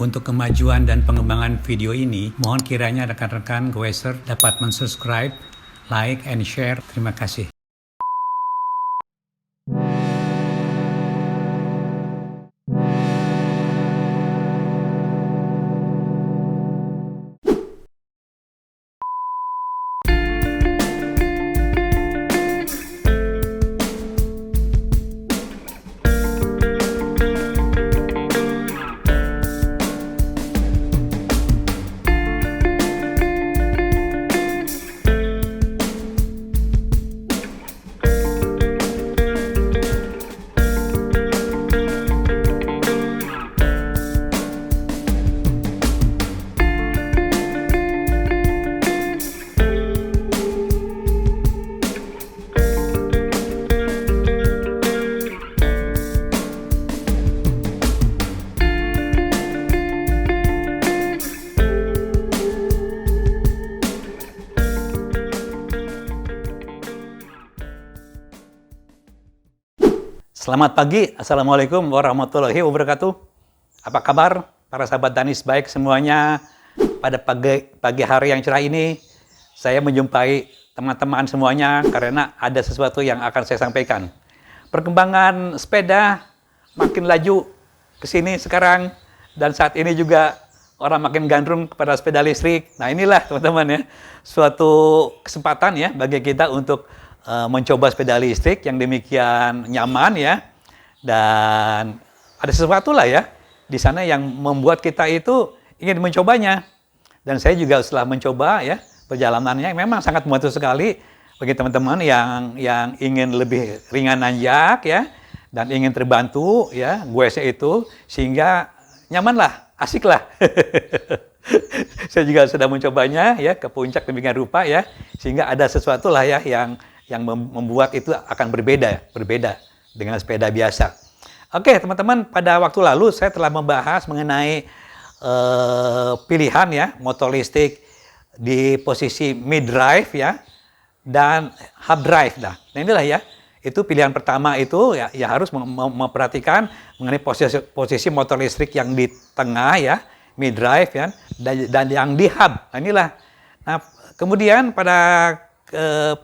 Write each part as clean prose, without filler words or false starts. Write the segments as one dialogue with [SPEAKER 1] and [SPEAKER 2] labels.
[SPEAKER 1] Untuk kemajuan dan pengembangan video ini, mohon kiranya rekan-rekan Goeser dapat mensubscribe, like, and share. Terima kasih. Selamat pagi, Assalamualaikum warahmatullahi wabarakatuh. Apa kabar para sahabat Danis baik semuanya? Pada pagi hari yang cerah ini, saya menjumpai teman-teman semuanya karena ada sesuatu yang akan saya sampaikan. Perkembangan sepeda makin laju ke sini sekarang, dan saat ini juga orang makin gandrung kepada sepeda listrik. Nah inilah teman-teman ya, suatu kesempatan ya bagi kita untuk mencoba sepeda listrik yang demikian nyaman ya, dan ada sesuatu lah ya di sana yang membuat kita itu ingin mencobanya. Dan saya juga setelah mencoba ya, perjalanannya memang sangat membantu sekali bagi teman-teman yang ingin lebih ringan nanjak ya, dan ingin terbantu ya goesnya itu, sehingga nyaman lah, asik lah. Saya juga sudah mencobanya ya ke puncak demikian rupa ya, sehingga ada sesuatu lah ya yang membuat itu akan berbeda dengan sepeda biasa. Oke teman-teman, pada waktu lalu saya telah membahas mengenai pilihan ya motor listrik di posisi mid drive ya dan hub drive. Nah inilah ya, itu pilihan pertama itu ya harus memperhatikan mengenai posisi motor listrik yang di tengah ya, mid drive ya, dan yang di hub. Nah inilah. Nah kemudian pada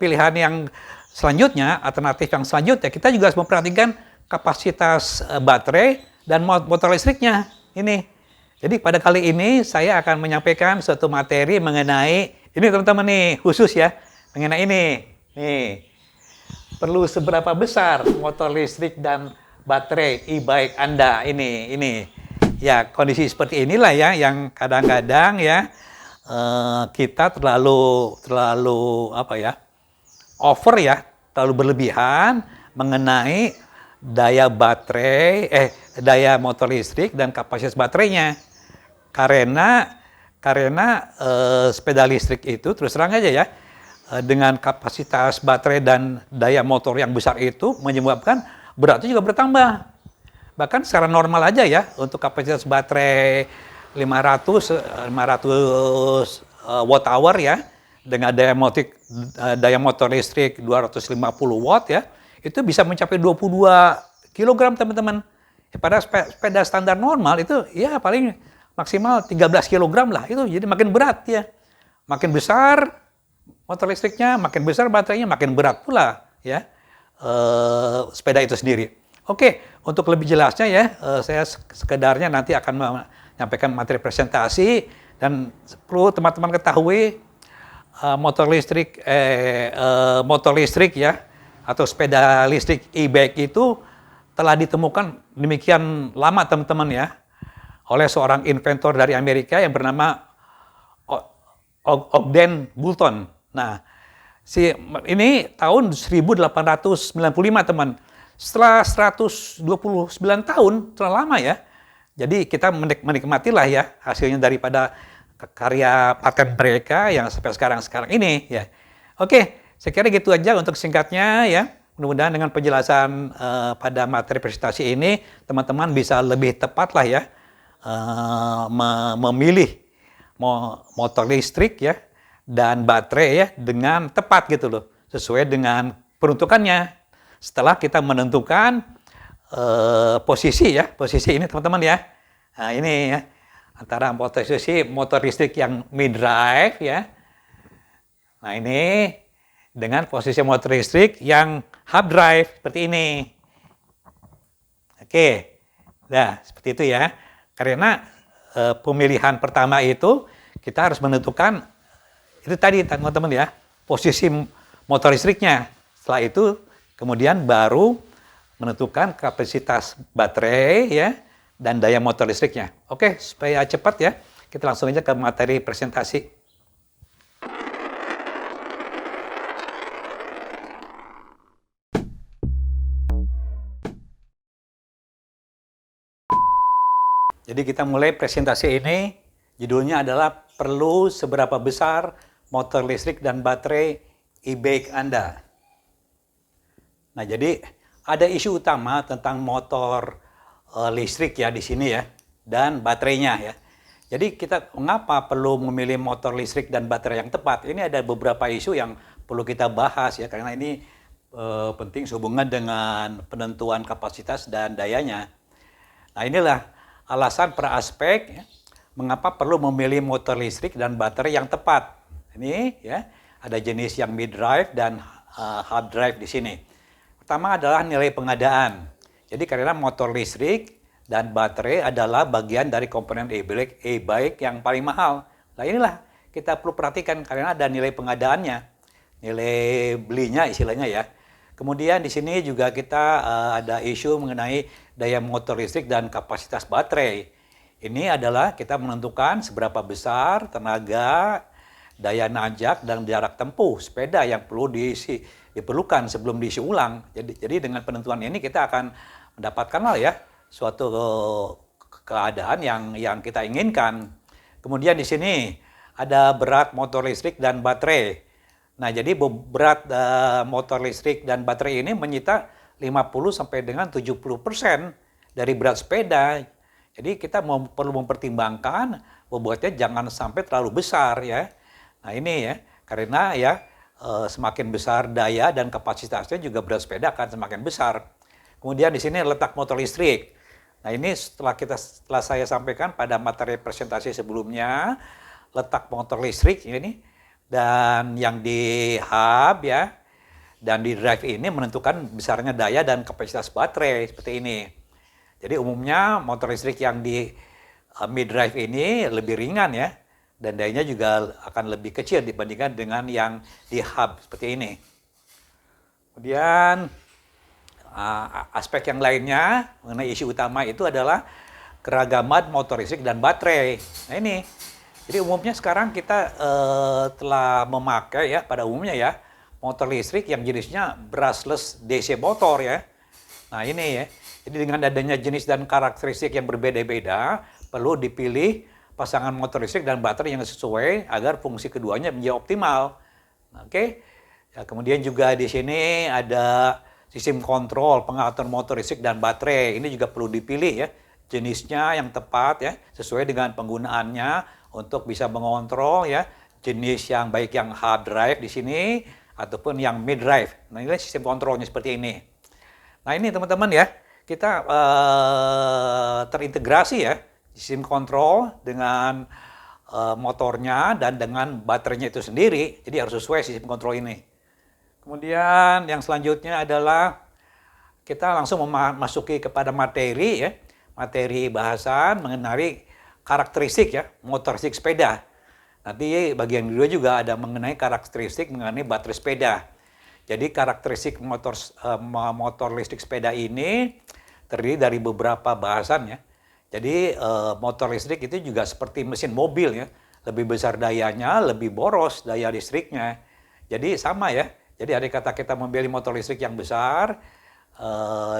[SPEAKER 1] pilihan yang selanjutnya, alternatif yang selanjutnya, kita juga harus memperhatikan kapasitas baterai dan motor listriknya ini. Jadi pada kali ini saya akan menyampaikan suatu materi mengenai ini teman-teman nih, khusus ya mengenai ini. Nih, perlu seberapa besar motor listrik dan baterai e-bike Anda ini. Ya kondisi seperti inilah ya yang kadang-kadang ya kita terlalu apa ya, over ya, terlalu berlebihan mengenai daya baterai, daya motor listrik dan kapasitas baterainya. Karena sepeda listrik itu terus terang aja ya, dengan kapasitas baterai dan daya motor yang besar itu menyebabkan beratnya juga bertambah. Bahkan secara normal aja ya, untuk kapasitas baterai 500 watt hour ya, dengan daya motor listrik 250 watt ya, itu bisa mencapai 22 kg teman-teman. Pada sepeda standar normal itu ya paling maksimal 13 kg lah, itu jadi makin berat ya. Makin besar motor listriknya, makin besar baterainya, makin berat pula ya sepeda itu sendiri. Oke, untuk lebih jelasnya ya, saya sekedarnya nanti akan menyampaikan materi presentasi, dan perlu teman-teman ketahui motor listrik ya, atau sepeda listrik e-bike itu telah ditemukan demikian lama teman-teman ya, oleh seorang inventor dari Amerika yang bernama Ogden Boulton. Nah, ini tahun 1895 teman. Setelah 129 tahun, telah lama ya. Jadi kita menikmatilah ya hasilnya daripada karya paten mereka yang sampai sekarang ini ya. Oke, saya kira gitu aja untuk singkatnya ya. Mudah-mudahan dengan penjelasan pada materi presentasi ini, teman-teman bisa lebih tepat lah ya memilih motor listrik ya dan baterai ya dengan tepat gitu loh, sesuai dengan peruntukannya. Setelah kita menentukan posisi ini teman-teman ya. Nah ini ya, antara motor listrik yang mid-drive ya. Nah ini dengan posisi motor listrik yang half drive seperti ini. Oke, nah seperti itu ya. Karena pemilihan pertama itu kita harus menentukan itu tadi teman-teman ya, posisi motor listriknya. Setelah itu kemudian baru menentukan kapasitas baterai ya dan daya motor listriknya. Oke, supaya cepat ya, kita langsung aja ke materi presentasi. Jadi kita mulai presentasi ini, judulnya adalah perlu seberapa besar motor listrik dan baterai e-bike Anda. Nah, jadi ada isu utama tentang motor listrik ya di sini ya, dan baterainya ya. Jadi kita mengapa perlu memilih motor listrik dan baterai yang tepat? Ini ada beberapa isu yang perlu kita bahas ya, karena ini penting sehubungan dengan penentuan kapasitas dan dayanya. Nah, inilah alasan per aspek ya, mengapa perlu memilih motor listrik dan baterai yang tepat. Ini ya, ada jenis yang mid drive dan half drive di sini. Pertama adalah nilai pengadaan. Jadi karena motor listrik dan baterai adalah bagian dari komponen e-bike yang paling mahal. Nah inilah kita perlu perhatikan karena ada nilai pengadaannya, nilai belinya istilahnya ya. Kemudian di sini juga kita ada isu mengenai daya motor listrik dan kapasitas baterai. Ini adalah kita menentukan seberapa besar tenaga, daya nanjak, dan jarak tempuh sepeda yang perlu diperlukan sebelum diisi ulang. Jadi dengan penentuan ini kita akan mendapatkanlah ya suatu keadaan yang kita inginkan. Kemudian di sini ada berat motor listrik dan baterai. Nah, jadi berat motor listrik dan baterai ini menyita 50 sampai dengan 70% dari berat sepeda. Jadi kita perlu mempertimbangkan bobotnya jangan sampai terlalu besar ya. Nah, ini ya, karena ya semakin besar daya dan kapasitasnya juga berat sepeda akan semakin besar. Kemudian di sini letak motor listrik. Nah, ini setelah saya sampaikan pada materi presentasi sebelumnya, letak motor listrik ini dan yang di hub ya dan di drive ini menentukan besarnya daya dan kapasitas baterai seperti ini. Jadi umumnya motor listrik yang di mid drive ini lebih ringan ya dan dayanya juga akan lebih kecil dibandingkan dengan yang di hub seperti ini. Kemudian aspek yang lainnya mengenai isu utama itu adalah keragaman motor listrik dan baterai. Nah ini, jadi umumnya sekarang kita telah memakai ya pada umumnya ya motor listrik yang jenisnya brushless DC motor ya. Nah ini ya, jadi dengan adanya jenis dan karakteristik yang berbeda-beda, perlu dipilih pasangan motor listrik dan baterai yang sesuai agar fungsi keduanya menjadi optimal. Oke, ya, kemudian juga di sini ada sistem kontrol pengatur motor listrik dan baterai. Ini juga perlu dipilih ya jenisnya yang tepat ya sesuai dengan penggunaannya untuk bisa mengontrol ya jenis yang baik yang hard drive di sini ataupun yang mid drive. Nah ini sistem kontrolnya seperti ini. Nah ini teman-teman ya kita terintegrasi ya sistem kontrol dengan motornya dan dengan baterainya itu sendiri. Jadi harus sesuai sistem kontrol ini. Kemudian yang selanjutnya adalah kita langsung memasuki kepada materi ya, materi bahasan mengenai karakteristik ya motor listrik sepeda. Nanti bagian kedua juga ada mengenai karakteristik mengenai baterai sepeda. Jadi karakteristik motor listrik sepeda ini terdiri dari beberapa bahasan ya. Jadi motor listrik itu juga seperti mesin mobil ya, lebih besar dayanya, lebih boros daya listriknya. Jadi sama ya. Jadi ada kata kita memilih motor listrik yang besar,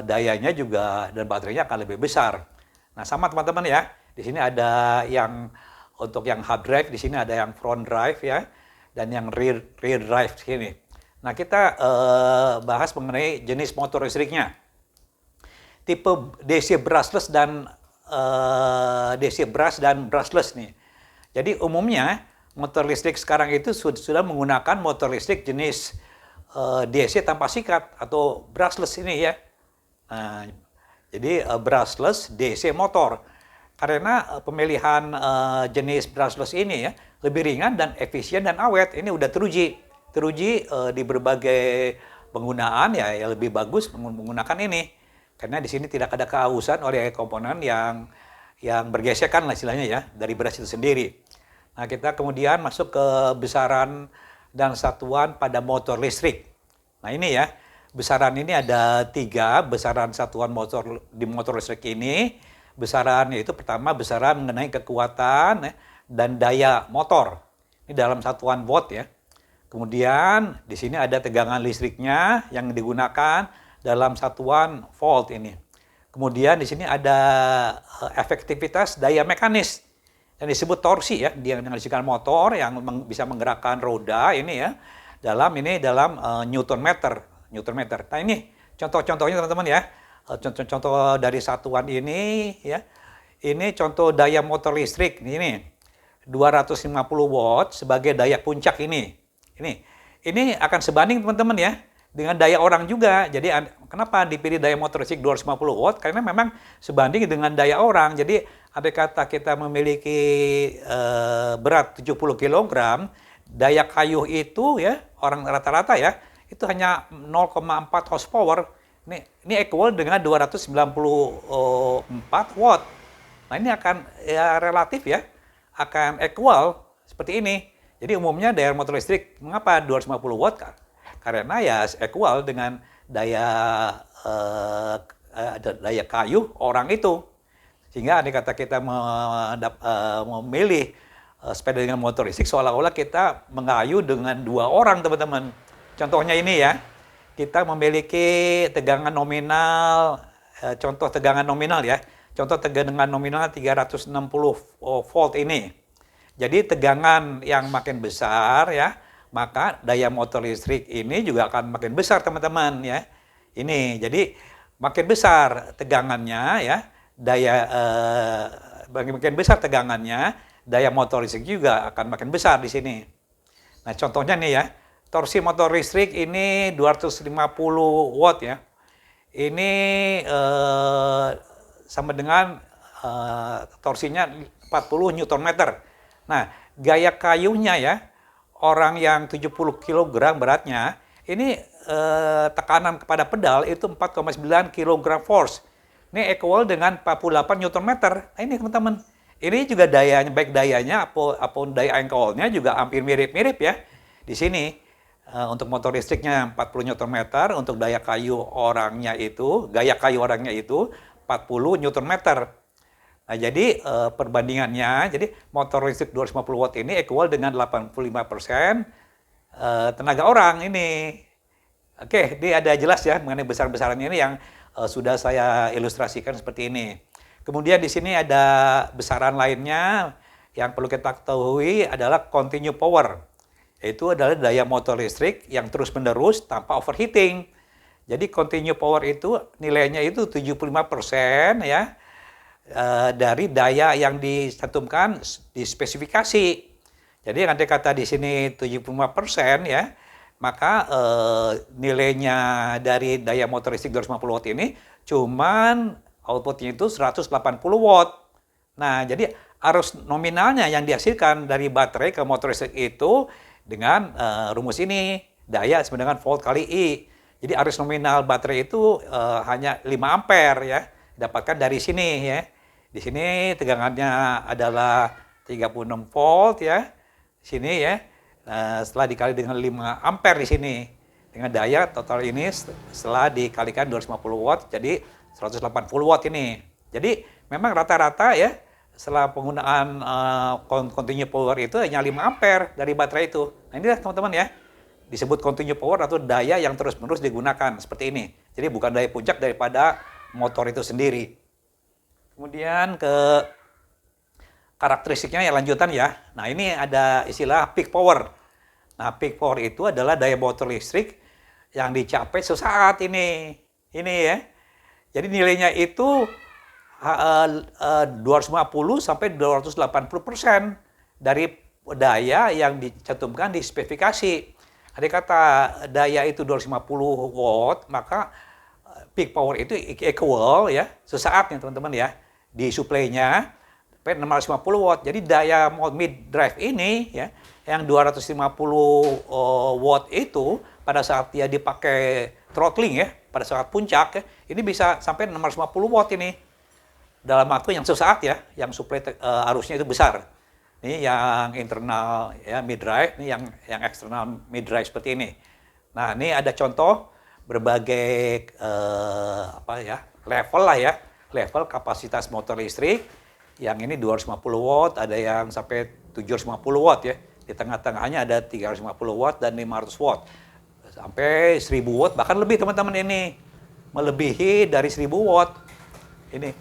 [SPEAKER 1] dayanya juga dan baterainya akan lebih besar. Nah sama teman-teman ya. Di sini ada yang untuk yang hub drive, di sini ada yang front drive ya, dan yang rear drive sini. Nah kita bahas mengenai jenis motor listriknya. Tipe DC brushless dan DC brush dan brushless nih. Jadi umumnya motor listrik sekarang itu sudah menggunakan motor listrik jenis DC tanpa sikat atau brushless ini ya. Nah, jadi brushless DC motor. Karena pemilihan jenis brushless ini ya lebih ringan dan efisien dan awet. Ini udah teruji di berbagai penggunaan ya lebih bagus menggunakan ini. Karena di sini tidak ada kehausan oleh komponen yang bergesekan lah istilahnya ya dari brush itu sendiri. Nah, kita kemudian masuk ke besaran dan satuan pada motor listrik. Nah, ini ya, besaran ini ada 3 besaran satuan motor di motor listrik ini. Besaran yaitu pertama besaran mengenai kekuatan dan daya motor. Ini dalam satuan watt ya. Kemudian di sini ada tegangan listriknya yang digunakan dalam satuan volt ini. Kemudian di sini ada efektivitas daya mekanis yang disebut torsi ya, yang menghasilkan motor yang bisa menggerakkan roda ini ya. Dalam Newton meter. Nah, ini contoh-contohnya teman-teman ya. Contoh dari satuan ini ya. Ini contoh daya motor listrik ini 250 watt sebagai daya puncak ini. Ini akan sebanding teman-teman ya dengan daya orang juga. Jadi kenapa dipilih daya motor listrik 250 watt? Karena memang sebanding dengan daya orang. Jadi andai kata kita memiliki berat 70 kg, daya kayu itu ya orang rata-rata ya itu hanya 0,4 horsepower. Ini equal dengan 294 watt. Nah, ini akan ya relatif ya, akan equal seperti ini. Jadi umumnya daya motor listrik mengapa 250 watt? Karena ya equal dengan daya kayu orang itu. Sehingga andai kata kita memilih sepeda dengan motor listrik seolah-olah kita mengayu dengan 2 orang, teman-teman. Contohnya ini ya. Kita memiliki tegangan nominal, contoh tegangan nominal ya. Contoh tegangan nominal 360 volt ini. Jadi tegangan yang makin besar ya, maka daya motor listrik ini juga akan makin besar, teman-teman ya. Ini jadi makin besar tegangannya ya, makin besar tegangannya, daya motor listrik juga akan makin besar di sini. Nah, contohnya nih ya. Torsi motor listrik ini 250 watt ya. Ini sama dengan torsinya 40 Newton meter. Nah, gaya kayunya ya, orang yang 70 kg beratnya, ini tekanan kepada pedal itu 4,9 kg force. Ini equal dengan 48 Newton meter. Nah, ini teman-teman. Ini juga dayanya, baik dayanya apapun daya engkolnya juga hampir mirip-mirip ya. Di sini. Untuk motor listriknya 40 Nm, untuk daya kayu orangnya itu, gaya kayu orangnya itu 40 Nm. Nah, jadi perbandingannya, jadi motor listrik 250 watt ini equal dengan 85% tenaga orang ini. Oke, ini ada jelas ya mengenai besar-besaran ini yang sudah saya ilustrasikan seperti ini. Kemudian di sini ada besaran lainnya yang perlu kita ketahui adalah continue power. Itu adalah daya motor listrik yang terus-menerus tanpa overheating. Jadi continue power itu nilainya itu 75% ya dari daya yang dicantumkan di spesifikasi. Jadi andai kata di sini 75% ya, maka nilainya dari daya motor listrik 250 watt ini cuman outputnya itu 180 watt. Nah, jadi arus nominalnya yang dihasilkan dari baterai ke motor listrik itu dengan rumus ini, daya sama dengan volt kali I. Jadi arus nominal baterai itu hanya 5 ampere ya, dapatkan dari sini ya. Di sini tegangannya adalah 36 volt ya. Sini ya. Setelah dikali dengan 5 ampere di sini. Dengan daya total ini setelah dikalikan 250 watt jadi 180 watt ini. Jadi memang rata-rata ya setelah penggunaan continue power itu hanya 5 ampere dari baterai itu. Nah, inilah teman-teman ya, disebut continue power atau daya yang terus-menerus digunakan seperti ini. Jadi bukan daya puncak daripada motor itu sendiri. Kemudian ke karakteristiknya yang lanjutan ya. Nah, ini ada istilah peak power. Nah, peak power itu adalah daya motor listrik yang dicapai sesaat ini. Ini ya. Jadi nilainya itu 250 sampai 280% dari daya yang dicantumkan di spesifikasi. Ada kata daya itu 250 watt, maka peak power itu equal ya, sesaatnya teman-teman ya, di suplainya sampai 650 watt. Jadi daya mid drive ini ya, yang 250 watt itu pada saat dia dipakai throttling ya, pada saat puncak ya, ini bisa sampai 650 watt ini. Dalam waktu yang sesaat ya, yang suplai arusnya itu besar. Ini yang internal ya mid drive, ini yang eksternal mid drive seperti ini. Nah, ini ada contoh berbagai level lah ya, level kapasitas motor listrik. Yang ini 250 watt, ada yang sampai 750 watt ya. Di tengah-tengahnya ada 350 watt dan 500 watt. Sampai 1000 watt, bahkan lebih teman-teman ini. Melebihi dari 1000 watt. Ini.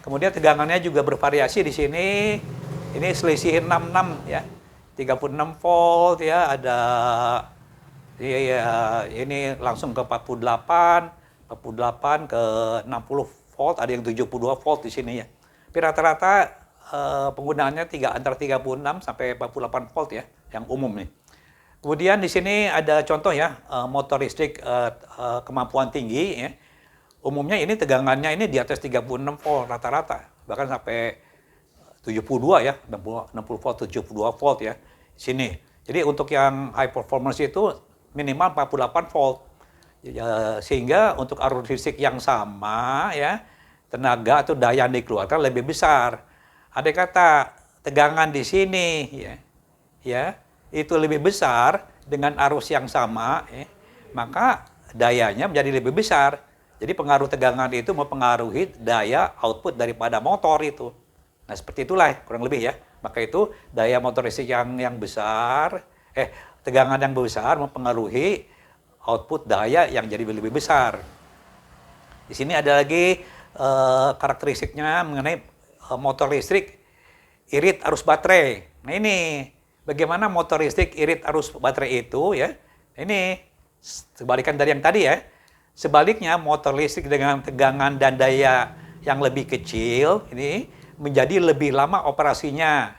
[SPEAKER 1] Kemudian tegangannya juga bervariasi di sini. Ini selisih 66 ya. 36 volt ya, ada ini langsung ke 48 ke 60 volt, ada yang 72 volt di sini ya. Tapi rata-rata penggunaannya antara 36 sampai 48 volt ya, yang umum nih. Kemudian di sini ada contoh ya, motor listrik kemampuan tinggi ya. Umumnya ini tegangannya ini di atas 36 volt rata-rata, bahkan sampai 72 ya, 60 volt, 72 volt ya, di sini. Jadi untuk yang high performance itu minimal 48 volt. Sehingga untuk arus listrik yang sama ya, tenaga atau daya yang dikeluarkan lebih besar. Ada kata tegangan di sini ya, itu lebih besar dengan arus yang sama, ya, maka dayanya menjadi lebih besar. Jadi pengaruh tegangan itu mempengaruhi daya output daripada motor itu. Nah seperti itulah kurang lebih ya. Maka itu daya motor listrik yang besar, tegangan yang besar mempengaruhi output daya yang jadi lebih besar. Di sini ada lagi karakteristiknya mengenai motor listrik irit arus baterai. Nah ini bagaimana motor listrik irit arus baterai itu ya. Ini sebalikan dari yang tadi ya. Sebaliknya motor listrik dengan tegangan dan daya yang lebih kecil ini menjadi lebih lama operasinya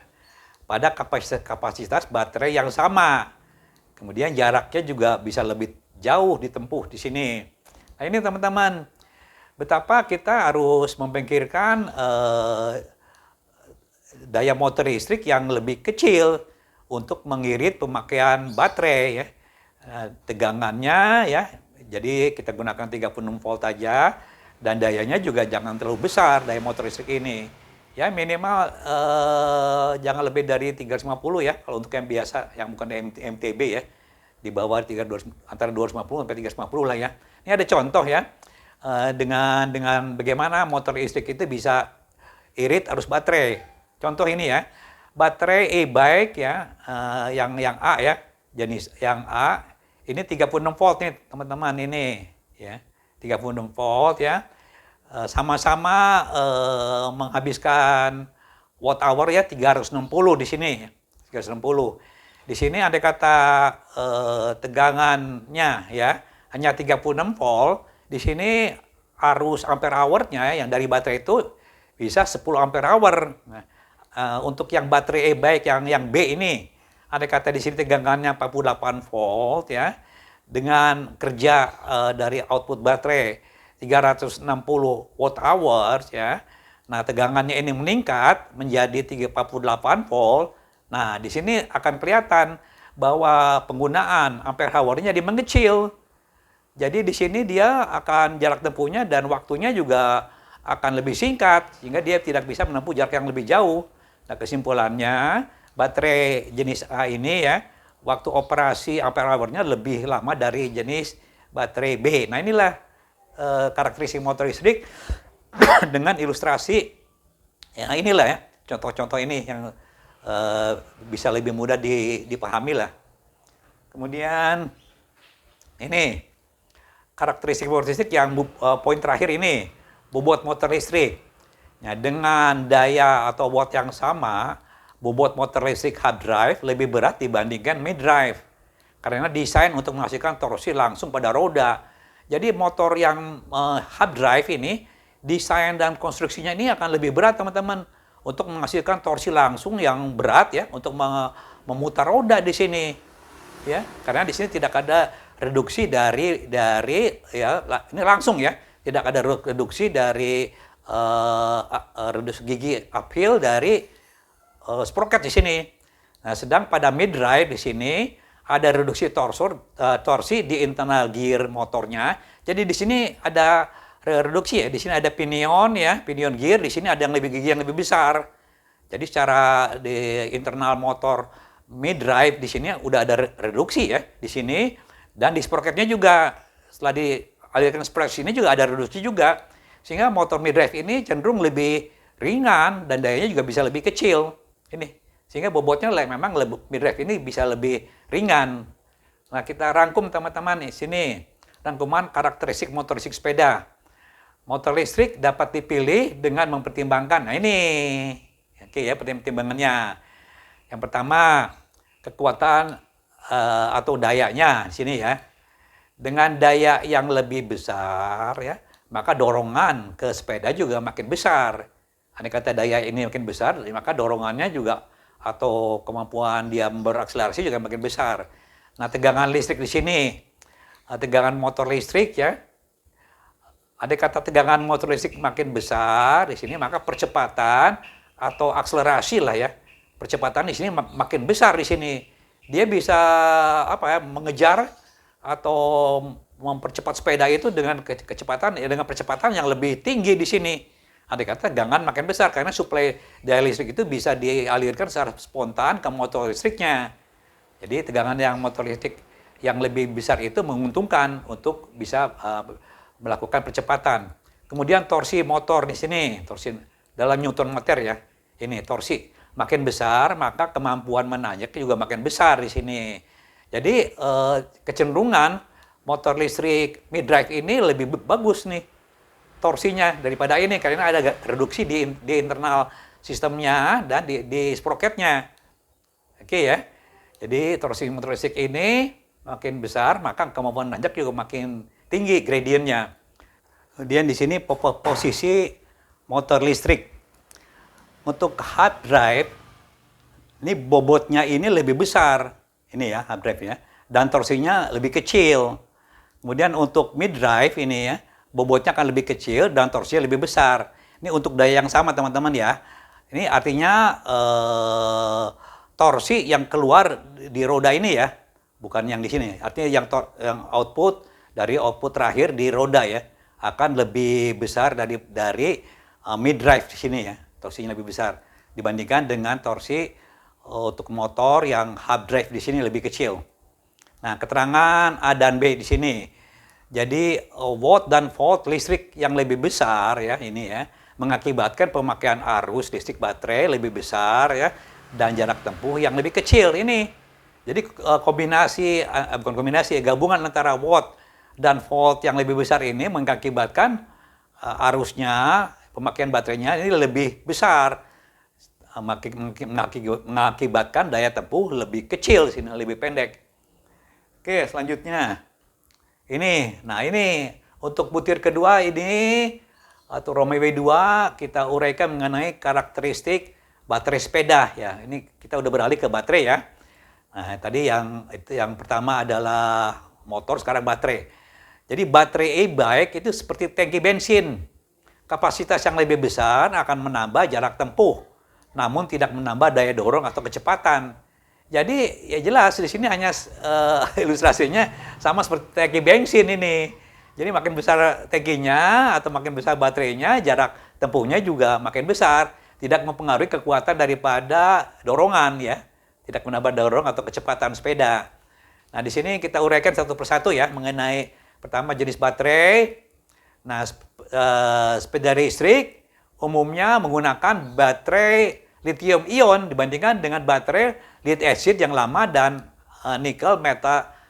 [SPEAKER 1] pada kapasitas baterai yang sama. Kemudian jaraknya juga bisa lebih jauh ditempuh di sini. Nah ini teman-teman, betapa kita harus memikirkan daya motor listrik yang lebih kecil untuk mengirit pemakaian baterai ya. Tegangannya ya, jadi kita gunakan 36 volt aja dan dayanya juga jangan terlalu besar daya motor listrik ini. Ya minimal jangan lebih dari 350 ya kalau untuk yang biasa yang bukan MTB ya. Di bawah antara 250 sampai 350 lah ya. Ini ada contoh ya. Dengan bagaimana motor listrik itu bisa irit arus baterai. Contoh ini ya. Baterai e-bike ya yang A ya. Jenis yang A ini 36 volt nih teman-teman ini ya. 36 volt ya. Sama-sama menghabiskan watt hour ya 360 di sini. 360. Di sini ada kata tegangannya ya hanya 36 volt. Di sini arus ampere hour-nya yang dari baterai itu bisa 10 ampere hour. Nah, untuk yang baterai e-bike yang B ini ada kata di sini tegangannya 48 volt ya dengan kerja dari output baterai 360 watt hours ya. Nah, tegangannya ini meningkat menjadi 48 volt. Nah, di sini akan kelihatan bahwa penggunaan ampere hour-nya dia mengecil. Jadi di sini dia akan jarak tempuhnya dan waktunya juga akan lebih singkat sehingga dia tidak bisa menempuh jarak yang lebih jauh. Nah, kesimpulannya baterai jenis A ini ya, waktu operasi ampere hour-nya lebih lama dari jenis baterai B. Nah, inilah karakteristik motor listrik dengan ilustrasi. Ya, inilah ya, contoh-contoh ini yang bisa lebih mudah dipahami lah. Kemudian ini karakteristik motor listrik yang poin terakhir ini, bobot motor listrik. Ya, dengan daya atau watt yang sama, bobot motor listrik hard drive lebih berat dibandingkan mid drive. Karena desain untuk menghasilkan torsi langsung pada roda. Jadi motor yang hard drive ini, desain dan konstruksinya ini akan lebih berat teman-teman. Untuk menghasilkan torsi langsung yang berat ya, untuk memutar roda di sini. Ya, karena di sini tidak ada reduksi dari ya, ini langsung ya, tidak ada reduksi dari reduksi gigi uphill dari sprocket di sini. Nah, sedang pada mid drive di sini ada reduksi torsi di internal gear motornya. Jadi di sini ada reduksi ya. Di sini ada pinion ya, pinion gear. Di sini ada yang lebih besar. Jadi secara di internal motor mid drive di sini udah ada reduksi ya di sini, dan di sprocketnya juga setelah dialirkan sprocket ini juga ada reduksi juga, sehingga motor mid drive ini cenderung lebih ringan dan dayanya juga bisa lebih kecil ini, sehingga bobotnya memang mid drive ini bisa lebih ringan. Nah, kita rangkum teman-teman nih sini rangkuman karakteristik motor listrik sepeda. Motor listrik dapat dipilih dengan mempertimbangkan. Nah, ini oke ya, pertimbangannya. Yang pertama, kekuatan atau dayanya di sini ya. Dengan daya yang lebih besar ya, maka dorongan ke sepeda juga makin besar. Andai kata daya ini makin besar, maka dorongannya juga atau kemampuan dia berakselerasi juga makin besar. Nah, tegangan listrik di sini, tegangan motor listrik ya. Andai kata tegangan motor listrik makin besar di sini, maka percepatan atau akselerasi lah ya. Percepatan di sini makin besar di sini. Dia bisa mengejar atau mempercepat sepeda itu dengan kecepatan dengan percepatan yang lebih tinggi di sini. Andai kata tegangan makin besar karena suplai daya listrik itu bisa dialirkan secara spontan ke motor listriknya. Jadi tegangan yang motor listrik yang lebih besar itu menguntungkan untuk bisa melakukan percepatan. Kemudian torsi motor di sini, torsi dalam Newton meter ya. Ini torsi makin besar, maka kemampuan menanjak juga makin besar di sini. Jadi kecenderungan motor listrik mid drive ini lebih bagus nih torsinya daripada ini karena ada reduksi di internal sistemnya dan di sprocketnya. Oke ya. Jadi torsi motor listrik ini makin besar, maka kemampuan menanjak juga makin tinggi gradiennya. Kemudian di sini posisi motor listrik. Untuk hard drive, ini bobotnya ini lebih besar. Ini ya, hard drive ya. Dan torsinya lebih kecil. Kemudian untuk mid drive ini ya, bobotnya akan lebih kecil dan torsinya lebih besar. Ini untuk daya yang sama teman-teman ya. Ini artinya torsi yang keluar di roda ini ya, bukan yang di sini. Artinya yang output dari output terakhir di roda ya, akan lebih besar dari mid drive di sini ya. Torsinya lebih besar dibandingkan dengan torsi untuk motor yang hub drive di sini lebih kecil. Nah, keterangan A dan B di sini. Jadi watt dan volt listrik yang lebih besar ya ini ya mengakibatkan pemakaian arus listrik baterai lebih besar ya dan jarak tempuh yang lebih kecil ini. Jadi gabungan antara watt dan volt yang lebih besar ini mengakibatkan arusnya pemakaian baterainya ini lebih besar. Mengakibatkan daya tempuh lebih kecil sini, lebih pendek. Oke, selanjutnya ini. Nah, ini untuk butir kedua ini atau Romeo W2 kita uraikan mengenai karakteristik baterai sepeda ya. Ini kita udah beralih ke baterai ya. Nah, tadi yang pertama adalah motor, sekarang baterai. Jadi baterai e-bike itu seperti tangki bensin. Kapasitas yang lebih besar akan menambah jarak tempuh, namun tidak menambah daya dorong atau kecepatan. Jadi ya jelas di sini hanya ilustrasinya sama seperti tangki bensin ini. Jadi makin besar tangkinya atau makin besar baterainya, jarak tempuhnya juga makin besar. Tidak mempengaruhi kekuatan daripada dorongan ya. Tidak menambah dorong atau kecepatan sepeda. Nah, di sini kita uraikan satu persatu ya mengenai pertama jenis baterai. Nah, sepeda listrik umumnya menggunakan baterai lithium ion dibandingkan dengan baterai lead acid yang lama dan nikel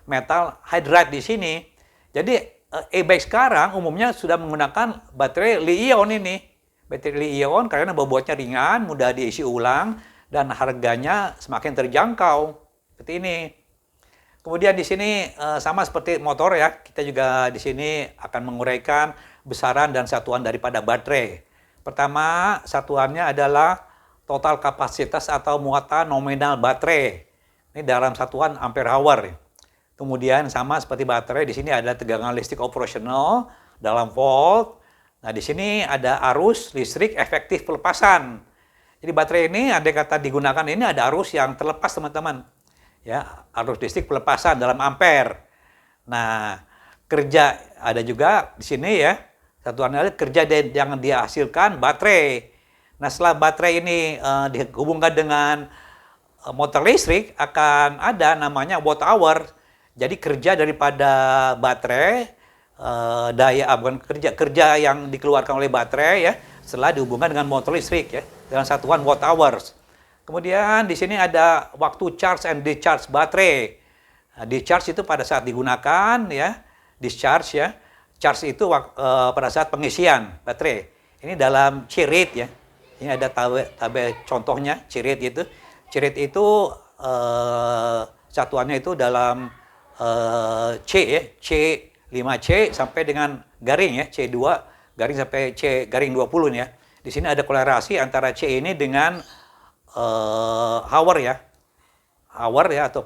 [SPEAKER 1] metal hydride di sini. Jadi e-bike sekarang umumnya sudah menggunakan baterai li-ion ini. Baterai li-ion karena bobotnya ringan, mudah diisi ulang dan harganya semakin terjangkau. Seperti ini. Kemudian di sini sama seperti motor ya, kita juga di sini akan menguraikan besaran dan satuan daripada baterai. Pertama, satuannya adalah total kapasitas atau muatan nominal baterai. Ini dalam satuan ampere hour. Kemudian sama seperti baterai, di sini ada tegangan listrik operasional dalam volt. Nah, di sini ada arus listrik efektif pelepasan. Jadi baterai ini andai kata digunakan ini ada arus yang terlepas teman-teman. Ya, arus listrik pelepasan dalam ampere. Nah, kerja ada juga di sini ya. Satuannya kerja yang dihasilkan baterai. Nah, setelah baterai ini dihubungkan dengan motor listrik akan ada namanya watt hour. Jadi kerja daripada baterai bukan kerja yang dikeluarkan oleh baterai ya setelah dihubungkan dengan motor listrik ya dengan satuan watt hours. Kemudian di sini ada waktu charge and discharge baterai. Nah, discharge itu pada saat digunakan ya, discharge ya. Charge itu pada saat pengisian baterai. Ini dalam C-rate ya. Ini ada tabel contohnya C-rate itu. C-rate itu satuannya itu dalam C ya, C5C sampai dengan garing ya, C2 garing sampai C garing 20 nih ya. Di sini ada kolerasi antara C ini dengan hour ya. Hour ya atau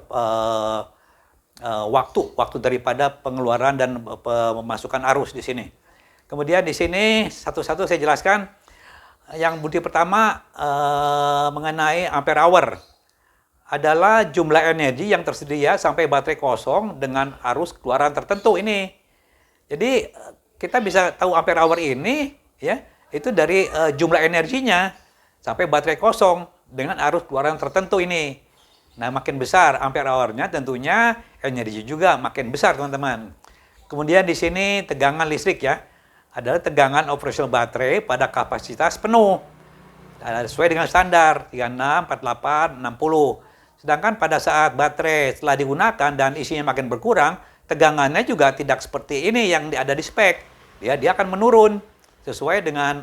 [SPEAKER 1] waktu daripada pengeluaran dan pemasukan arus di sini. Kemudian di sini satu-satu saya jelaskan. Yang bukti pertama mengenai ampere hour adalah jumlah energi yang tersedia sampai baterai kosong dengan arus keluaran tertentu ini. Jadi kita bisa tahu ampere hour ini ya itu dari jumlah energinya sampai baterai kosong dengan arus keluaran tertentu ini. Nah, makin besar ampere hour-nya tentunya energi juga makin besar, teman-teman. Kemudian di sini tegangan listrik ya, adalah tegangan operasional baterai pada kapasitas penuh. Sesuai dengan standar 36, 48, 60. Sedangkan pada saat baterai setelah digunakan dan isinya makin berkurang, tegangannya juga tidak seperti ini yang ada di spek. Dia akan menurun sesuai dengan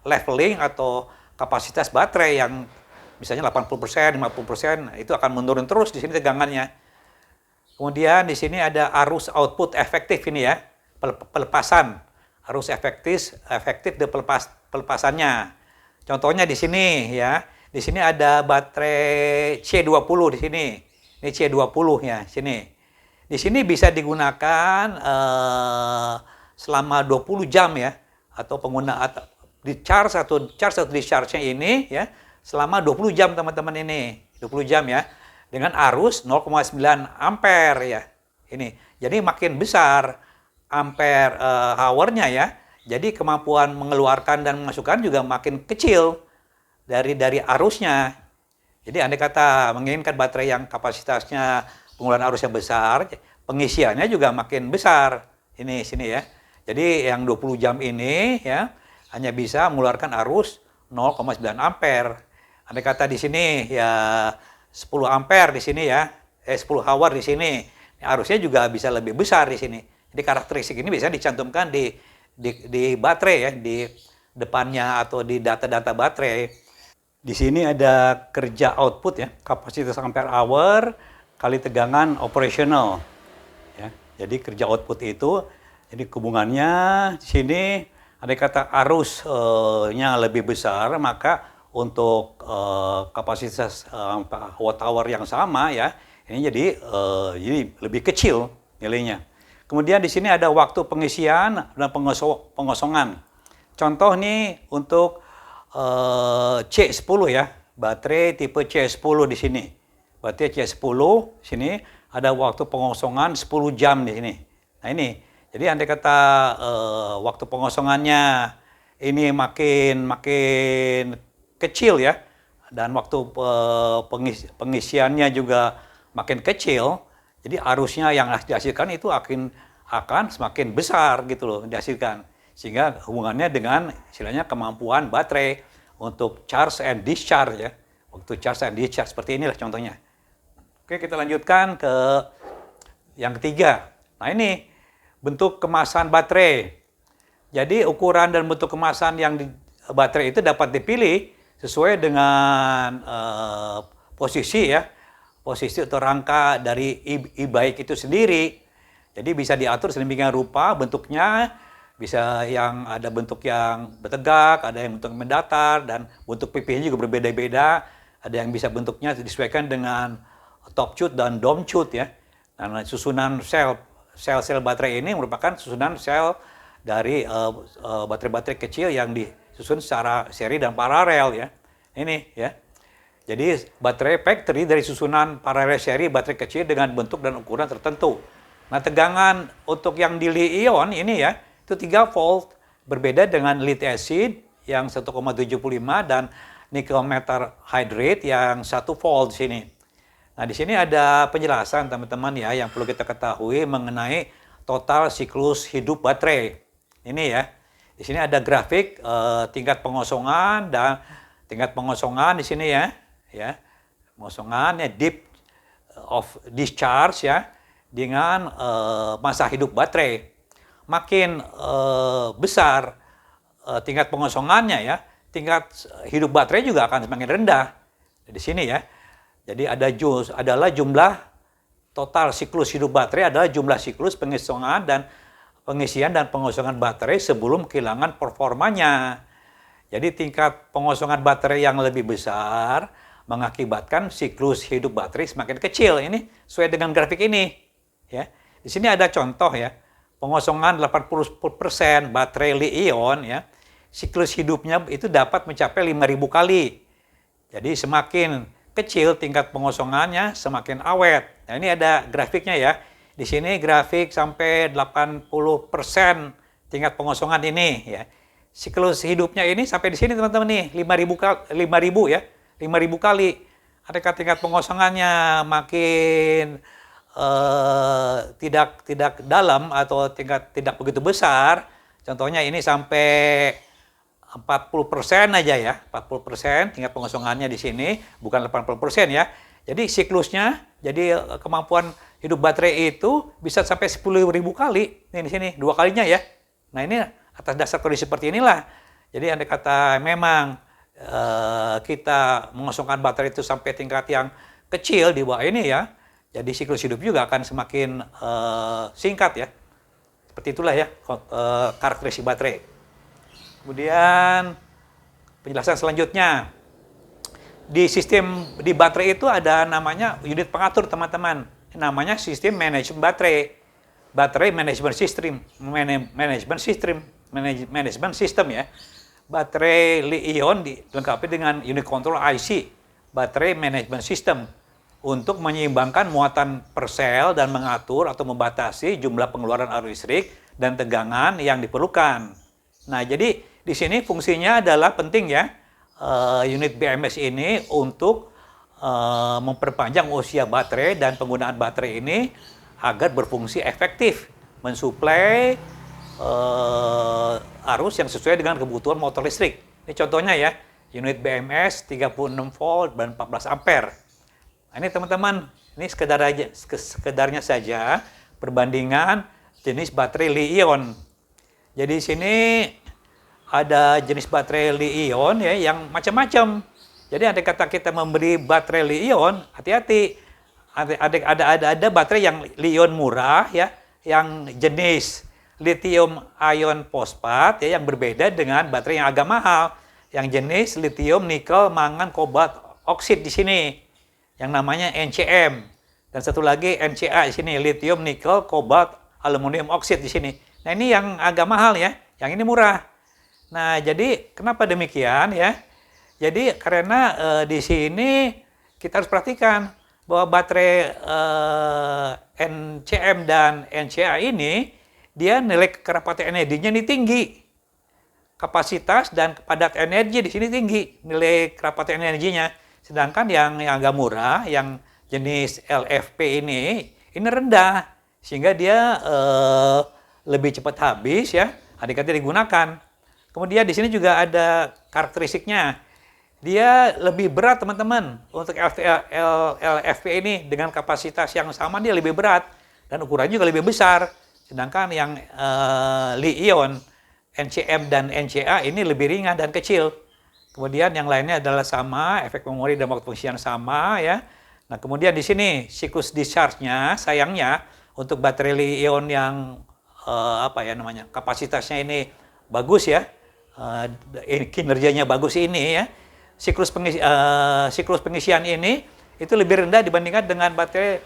[SPEAKER 1] leveling atau kapasitas baterai yang misalnya 80%, 50%, itu akan menurun terus di sini tegangannya. Kemudian di sini ada arus output efektif ini ya, pelepasan. Arus efektif dan pelepasannya. Contohnya di sini ya. Di sini ada baterai C20 di sini. Ini C20 ya, sini. Di sini bisa digunakan selama 20 jam ya atau penggunaan di charge atau discharge-nya ini ya selama 20 jam teman-teman ini. 20 jam ya dengan arus 0,9 ampere ya. Ini. Jadi makin besar ampere hour-nya ya. Jadi kemampuan mengeluarkan dan memasukkan juga makin kecil dari arusnya. Jadi andai kata menginginkan baterai yang kapasitasnya pengeluaran arusnya besar, pengisiannya juga makin besar. Ini sini ya. Jadi yang 20 jam ini ya hanya bisa mengeluarkan arus 0,9 ampere. Andai kata di sini ya 10 ampere di sini ya, 10 hour di sini. Arusnya juga bisa lebih besar di sini. Jadi karakteristik ini bisa dicantumkan di baterai ya, di depannya atau di data-data baterai. Di sini ada kerja output ya, kapasitas ampere hour kali tegangan operasional. Ya, jadi kerja output itu, jadi hubungannya di sini andai kata arusnya lebih besar, maka untuk kapasitas watt hour yang sama ya, ini jadi lebih kecil nilainya. Kemudian di sini ada waktu pengisian dan pengosongan. Contoh nih untuk C10 ya, baterai tipe C10 di sini. Baterai C10 di sini ada waktu pengosongan 10 jam di sini. Nah ini, jadi andai kata waktu pengosongannya ini makin kecil ya, dan waktu pengisiannya juga makin kecil, jadi arusnya yang dihasilkan itu akan semakin besar gitu loh dihasilkan. Sehingga hubungannya dengan istilahnya kemampuan baterai untuk charge and discharge ya. Waktu charge and discharge seperti inilah contohnya. Oke, kita lanjutkan ke yang ketiga. Nah ini bentuk kemasan baterai. Jadi ukuran dan bentuk kemasan yang baterai itu dapat dipilih sesuai dengan posisi ya, posisi atau rangka dari e-bike itu sendiri. Jadi bisa diatur sedemikian rupa bentuknya, bisa yang ada bentuk yang bertegak, ada yang bentuk mendatar, dan bentuk pipihnya juga berbeda-beda. Ada yang bisa bentuknya disesuaikan dengan top chute dan dome chute ya. Nah, susunan sel baterai ini merupakan susunan sel dari baterai-baterai kecil yang disusun secara seri dan paralel ya. Ini ya. Jadi baterai factory dari susunan paralel seri baterai kecil dengan bentuk dan ukuran tertentu. Nah, tegangan untuk yang di Li-ion ini ya, itu 3 volt. Berbeda dengan lead acid yang 1,75 dan nickel metal hydrate yang 1 volt di sini. Nah, di sini ada penjelasan teman-teman ya yang perlu kita ketahui mengenai total siklus hidup baterai. Ini ya. Di sini ada grafik tingkat pengosongan dan tingkat pengosongan di sini ya. Ya, pengosongannya deep of discharge ya dengan masa hidup baterai. Makin besar tingkat pengosongannya ya, tingkat hidup baterai juga akan semakin rendah. Di sini ya. Jadi adalah jumlah total siklus hidup baterai adalah jumlah siklus pengisian dan pengosongan baterai sebelum kehilangan performanya. Jadi tingkat pengosongan baterai yang lebih besar mengakibatkan siklus hidup baterai semakin kecil. Ini sesuai dengan grafik ini. Ya. Di sini ada contoh ya. Pengosongan 80% baterai Li-ion ya. Siklus hidupnya itu dapat mencapai 5.000 kali. Jadi semakin kecil tingkat pengosongannya semakin awet. Nah, ini ada grafiknya ya. Di sini grafik sampai 80% tingkat pengosongan ini ya. Siklus hidupnya ini sampai di sini teman-teman nih 5.000 ya. 5.000 kali. Adakah tingkat pengosongannya makin tidak dalam atau tidak begitu besar. Contohnya ini sampai 40% aja ya. 40% tingkat pengosongannya di sini, bukan 80% ya. Jadi siklusnya, jadi kemampuan hidup baterai itu bisa sampai 10.000 kali. Ini di sini 2 kalinya ya. Nah, ini atas dasar kondisi seperti inilah. Jadi andai kata memang kita mengosongkan baterai itu sampai tingkat yang kecil di bawah ini ya, jadi siklus hidup juga akan semakin singkat ya. Seperti itulah ya karakteristik baterai. Kemudian penjelasan selanjutnya, di baterai itu ada namanya unit pengatur teman-teman, namanya sistem manajemen baterai management system ya. Baterai Li-ion dilengkapi dengan unit control IC, baterai management system, untuk menyeimbangkan muatan per sel dan mengatur atau membatasi jumlah pengeluaran arus listrik dan tegangan yang diperlukan. Nah, jadi di sini fungsinya adalah penting ya, unit BMS ini untuk memperpanjang usia baterai dan penggunaan baterai ini agar berfungsi efektif, mensuplai arus yang sesuai dengan kebutuhan motor listrik. Ini contohnya ya, unit BMS 36 volt dan 14 ampere. Nah, ini teman-teman, ini sekedarnya saja perbandingan jenis baterai Li-ion. Jadi di sini ada jenis baterai Li-ion ya yang macam-macam. Jadi andai kata kita membeli baterai Li-ion, hati-hati. Ada baterai yang Li-ion murah ya, yang jenis lithium ion fosfat ya, yang berbeda dengan baterai yang agak mahal yang jenis lithium nikel mangan kobalt oksid di sini yang namanya NCM, dan satu lagi NCA di sini, lithium nikel kobalt aluminium oksid di sini. Nah, ini yang agak mahal ya, yang ini murah. Nah, jadi kenapa demikian ya? Jadi karena di sini kita harus perhatikan bahwa baterai NCM dan NCA ini dia nilai kerapatan energinya ini tinggi. Kapasitas dan padat energi di sini tinggi, nilai kerapatan energinya. Sedangkan yang agak murah, yang jenis LFP ini rendah. Sehingga dia lebih cepat habis ya, adik-adik digunakan. Kemudian di sini juga ada karakteristiknya. Dia lebih berat teman-teman. Untuk LFP ini dengan kapasitas yang sama dia lebih berat. Dan ukurannya juga lebih besar. Sedangkan yang Li-ion, NCM dan NCA ini lebih ringan dan kecil. Kemudian yang lainnya adalah sama, efek memori dan waktu fungsi yang sama ya. Nah, kemudian di sini siklus discharge-nya sayangnya untuk baterai Li-ion yang kapasitasnya ini bagus ya. Kinerjanya bagus ini ya. Siklus pengisian ini itu lebih rendah dibandingkan dengan baterai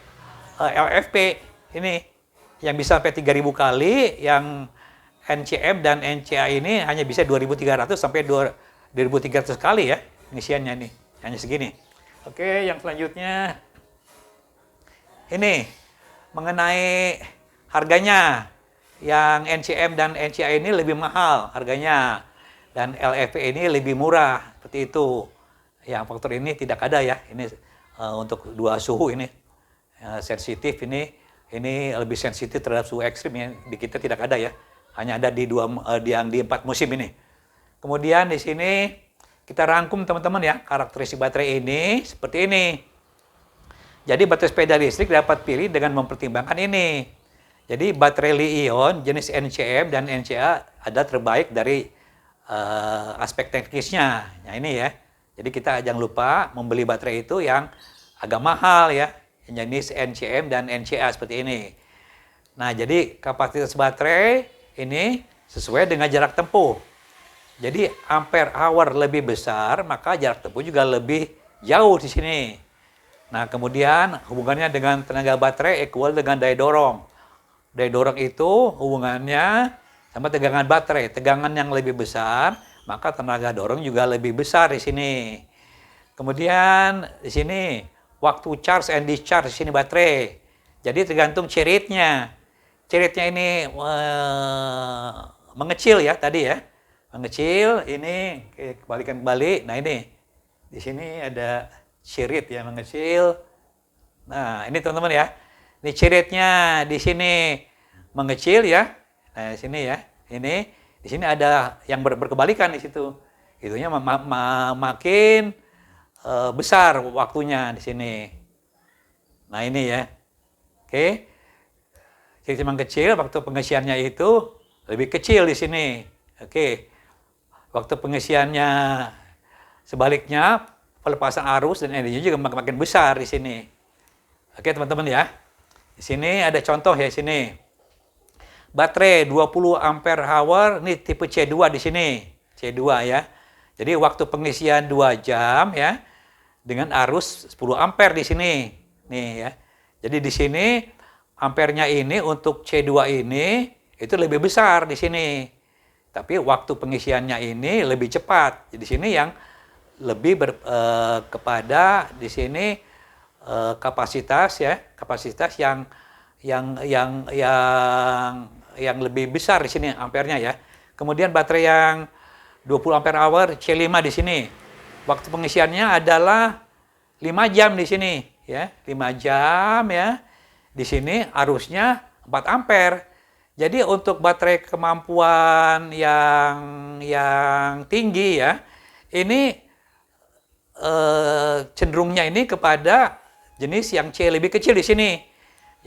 [SPEAKER 1] LFP ini yang bisa sampai 3.000 kali, yang NCM dan NCA ini hanya bisa 2.300 sampai 2.300 kali ya. pengisiannya nih, hanya segini. Oke, yang selanjutnya ini mengenai harganya. Yang NCM dan NCA ini lebih mahal harganya, dan LFP ini lebih murah, seperti itu. Yang faktor ini tidak ada ya. Ini untuk dua suhu ini sensitif, ini lebih sensitif terhadap suhu ekstrim ya. Di kita tidak ada ya. Hanya ada di yang di 4 musim ini. Kemudian di sini kita rangkum teman-teman ya, karakteristik baterai ini seperti ini. Jadi baterai sepeda listrik dapat pilih dengan mempertimbangkan ini. Jadi baterai Li-ion jenis NCM dan NCA ada terbaik dari aspek teknisnya. Nah ini ya. Jadi kita jangan lupa membeli baterai itu yang agak mahal ya, jenis NCM dan NCA seperti ini. Nah jadi kapasitas baterai ini sesuai dengan jarak tempuh. Jadi ampere hour lebih besar, maka jarak tempuh juga lebih jauh di sini. Nah kemudian hubungannya dengan tenaga baterai equal dengan daya dorong. Daya dorong itu hubungannya sama tegangan baterai. Tegangan yang lebih besar, maka tenaga dorong juga lebih besar di sini. Kemudian di sini waktu charge and discharge di sini baterai. Jadi tergantung ceritnya. Ceritnya ini mengecil ya tadi ya. Mengecil, ini kebalikan kembali. Nah ini di sini ada cerit ya, mengecil. Nah ini teman-teman ya. Ini ceritnya di sini mengecil ya. Nah, di sini ya. Ini di sini ada yang berkebalikan di situ. Itunya makin besar waktunya di sini. Nah, ini ya. Oke. Cerit mengecil, waktu pengisiannya itu lebih kecil di sini. Oke. Waktu pengisiannya sebaliknya, pelepasan arus dan energinya juga makin besar di sini. Oke, teman-teman ya. Di sini ada contoh ya, sini. Baterai 20 ampere hour, ini tipe C2 di sini. C2 ya. Jadi waktu pengisian 2 jam ya, dengan arus 10 ampere di sini. Nih ya. Jadi di sini ampernya ini untuk C2 ini itu lebih besar di sini. Tapi waktu pengisiannya ini lebih cepat. Jadi di sini yang lebih kepada di sini kapasitas ya, kapasitas yang lebih besar di sini ampernya ya. Kemudian baterai yang 20 ampere hour C5 di sini. Waktu pengisiannya adalah 5 jam di sini ya, 5 jam ya. Di sini arusnya 4 ampere. Jadi untuk baterai kemampuan yang tinggi ya, ini cenderungnya ini kepada jenis yang C lebih kecil di sini.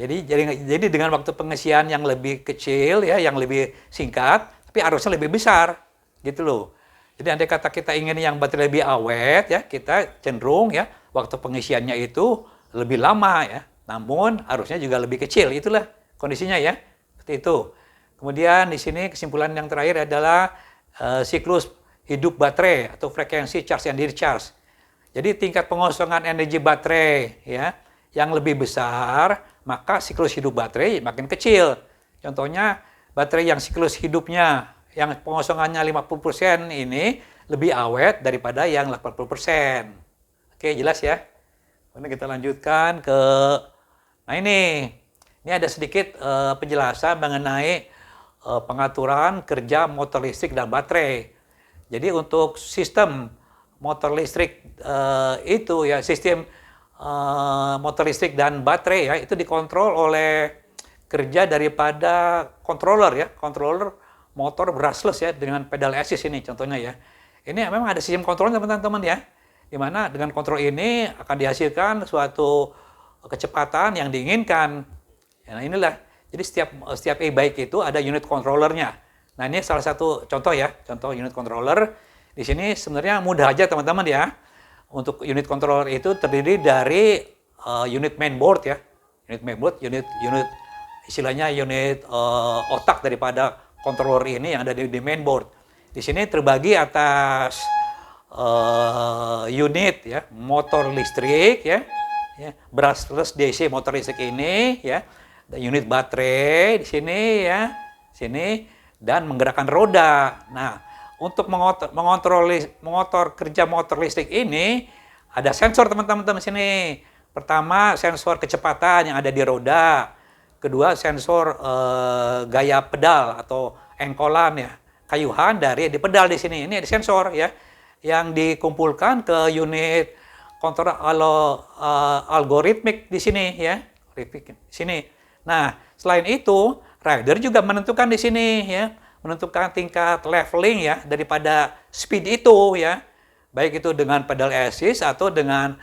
[SPEAKER 1] Jadi dengan waktu pengisian yang lebih kecil ya, yang lebih singkat, tapi arusnya lebih besar, gitu loh. Jadi andai kata kita ingin yang baterai lebih awet ya, kita cenderung ya waktu pengisiannya itu lebih lama ya. Namun arusnya juga lebih kecil, itulah kondisinya ya. Seperti itu. Kemudian di sini kesimpulan yang terakhir adalah siklus hidup baterai atau frekuensi charge and discharge. Jadi tingkat pengosongan energi baterai ya yang lebih besar, maka siklus hidup baterai makin kecil. Contohnya baterai yang siklus hidupnya yang pengosongannya 50% ini lebih awet daripada yang 80%. Oke, jelas ya. Kemudian kita lanjutkan ke ini ada sedikit penjelasan mengenai pengaturan kerja motor listrik dan baterai. Jadi untuk sistem motor listrik itu ya, sistem motor listrik dan baterai ya, itu dikontrol oleh kerja daripada controller ya, controller motor brushless ya dengan pedal assist ini contohnya ya. Ini memang ada sistem kontrol teman-teman ya, di mana dengan kontrol ini akan dihasilkan suatu kecepatan yang diinginkan. Nah inilah, jadi setiap e-bike itu ada unit controllernya. Nah ini salah satu contoh ya, contoh unit controller. Di sini sebenarnya mudah aja teman-teman ya. Untuk unit controller itu terdiri dari unit mainboard ya, unit mainboard, unit istilahnya unit otak daripada controller ini yang ada di mainboard. Di sini terbagi atas unit ya, motor listrik ya, brushless DC motor listrik ini ya, dan unit baterai di sini ya, sini, dan menggerakkan roda. Nah, untuk mengontrol kerja motor listrik ini ada sensor teman-teman di sini. Pertama sensor kecepatan yang ada di roda, kedua sensor gaya pedal atau engkolan ya, kayuhan dari di pedal di sini. Ini ada sensor ya yang dikumpulkan ke unit kontrol algoritmik di sini ya, di sini. Nah, selain itu rider juga menentukan di sini ya, menentukan tingkat leveling ya daripada speed itu ya, baik itu dengan pedal assist atau dengan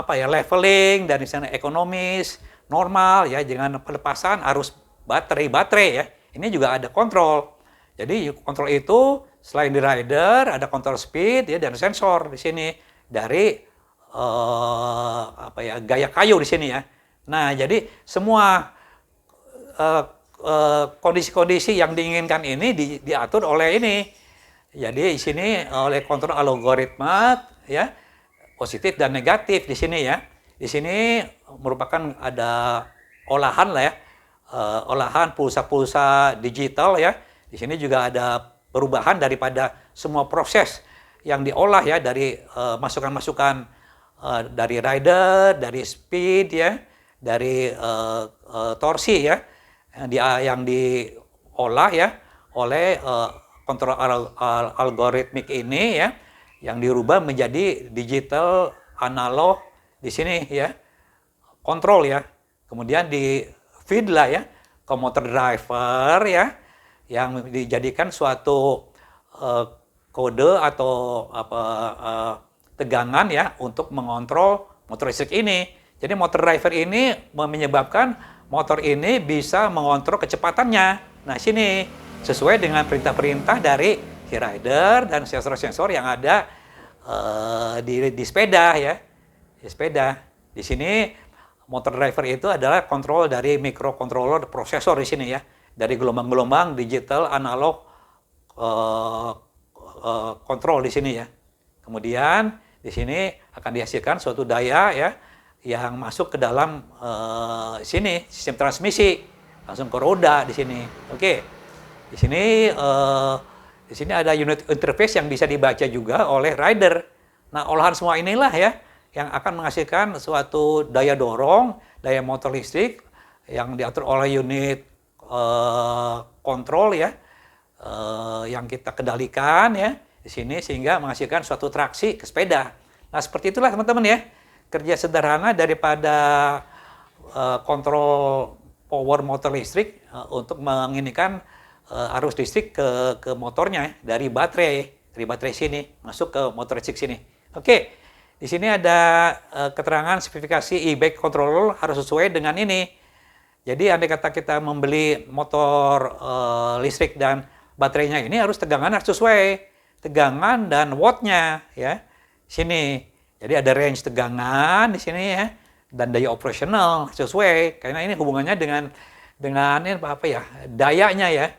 [SPEAKER 1] leveling dari sana ekonomis, normal ya, dengan pelepasan arus baterai ya. Ini juga ada kontrol. Jadi kontrol itu selain di rider ada kontrol speed ya dan sensor di sini dari gaya kayu di sini ya. Nah, jadi semua kondisi-kondisi yang diinginkan ini diatur oleh ini. Jadi di sini oleh kontrol algoritma ya, positif dan negatif di sini ya. Di sini merupakan ada olahan lah ya, olahan pulsa-pulsa digital ya. Di sini juga ada perubahan daripada semua proses yang diolah ya, dari masukan-masukan dari rider, dari speed ya, dari torsi ya, yang diolah ya oleh kontrol algoritmik ini ya, yang dirubah menjadi digital analog di sini ya, kontrol ya. Kemudian di feed lah ya ke motor driver ya, yang dijadikan suatu kode atau tegangan ya untuk mengontrol motor listrik ini. Jadi motor driver ini menyebabkan motor ini bisa mengontrol kecepatannya. Nah, sini sesuai dengan perintah-perintah dari si rider dan sensor-sensor yang ada di sepeda ya. Di sepeda. Di sini motor driver itu adalah kontrol dari microcontroller prosesor di sini ya. Dari gelombang-gelombang digital analog kontrol di sini ya. Kemudian di sini akan dihasilkan suatu daya ya yang masuk ke dalam sini sistem transmisi langsung ke roda di sini. Oke. Di sini ada unit interface yang bisa dibaca juga oleh rider. Nah, olahan semua inilah ya yang akan menghasilkan suatu daya dorong, daya motor listrik yang diatur oleh unit kontrol ya, yang kita kendalikan ya di sini sehingga menghasilkan suatu traksi ke sepeda. Nah, seperti itulah teman-teman ya, kerja sederhana daripada kontrol power motor listrik untuk menginikan arus listrik ke motornya dari baterai sini masuk ke motor listrik sini. Oke, di sini ada keterangan spesifikasi e-bike controller harus sesuai dengan ini. Jadi andai kata kita membeli motor listrik dan baterainya ini harus tegangan harus sesuai, tegangan dan wattnya ya. Sini. Jadi ada range tegangan di sini ya dan daya operasional sesuai karena ini hubungannya dengan ini dayanya ya.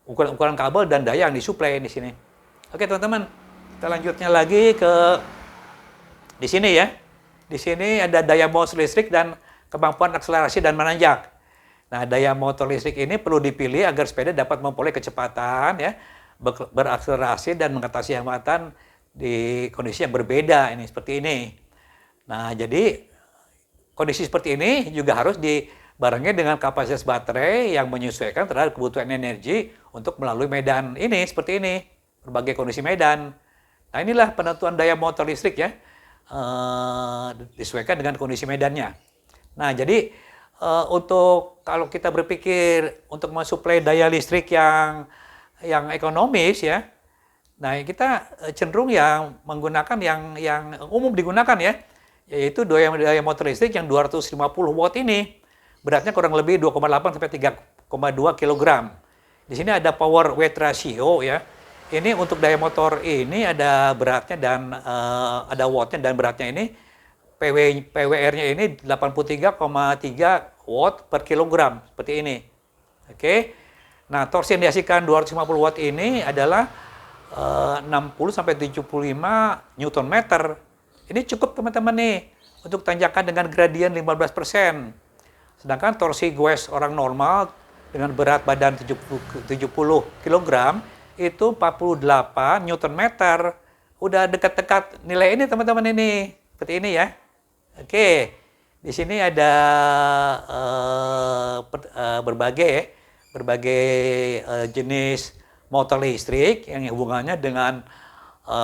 [SPEAKER 1] Ukuran kabel dan daya yang disuplai di sini. Oke, teman-teman. Kita lanjutnya lagi ke di sini ya. Di sini ada daya motor listrik dan kemampuan akselerasi dan menanjak. Nah, daya motor listrik ini perlu dipilih agar sepeda dapat memperoleh kecepatan, ya, berakselerasi dan mengatasi hambatan di kondisi yang berbeda ini seperti ini. Nah, jadi kondisi seperti ini juga harus dibarengi dengan kapasitas baterai yang menyesuaikan terhadap kebutuhan energi untuk melalui medan ini seperti ini, berbagai kondisi medan. Nah, inilah penentuan daya motor listrik ya, disesuaikan dengan kondisi medannya. Nah, jadi untuk kalau kita berpikir untuk mensuplai daya listrik yang ekonomis ya, nah kita cenderung yang menggunakan yang umum digunakan ya, yaitu daya motor listrik yang 250 watt ini, beratnya kurang lebih 2,8 sampai 3,2 kg. Di sini ada power weight ratio ya. Ini untuk daya motor ini ada beratnya dan ada wattnya dan beratnya ini PWR-nya ini 83,3 watt per kilogram seperti ini. Oke. Nah, torsi yang dihasilkan 250 watt ini adalah 60 sampai 75 Newton meter. Ini cukup teman-teman nih untuk tanjakan dengan gradien 15%. Sedangkan torsi goes orang normal dengan berat badan 70 kg itu 48 Newton meter. Udah dekat-dekat nilai ini teman-teman ini. Seperti ini ya. Oke. Di sini ada berbagai jenis motor listrik yang hubungannya dengan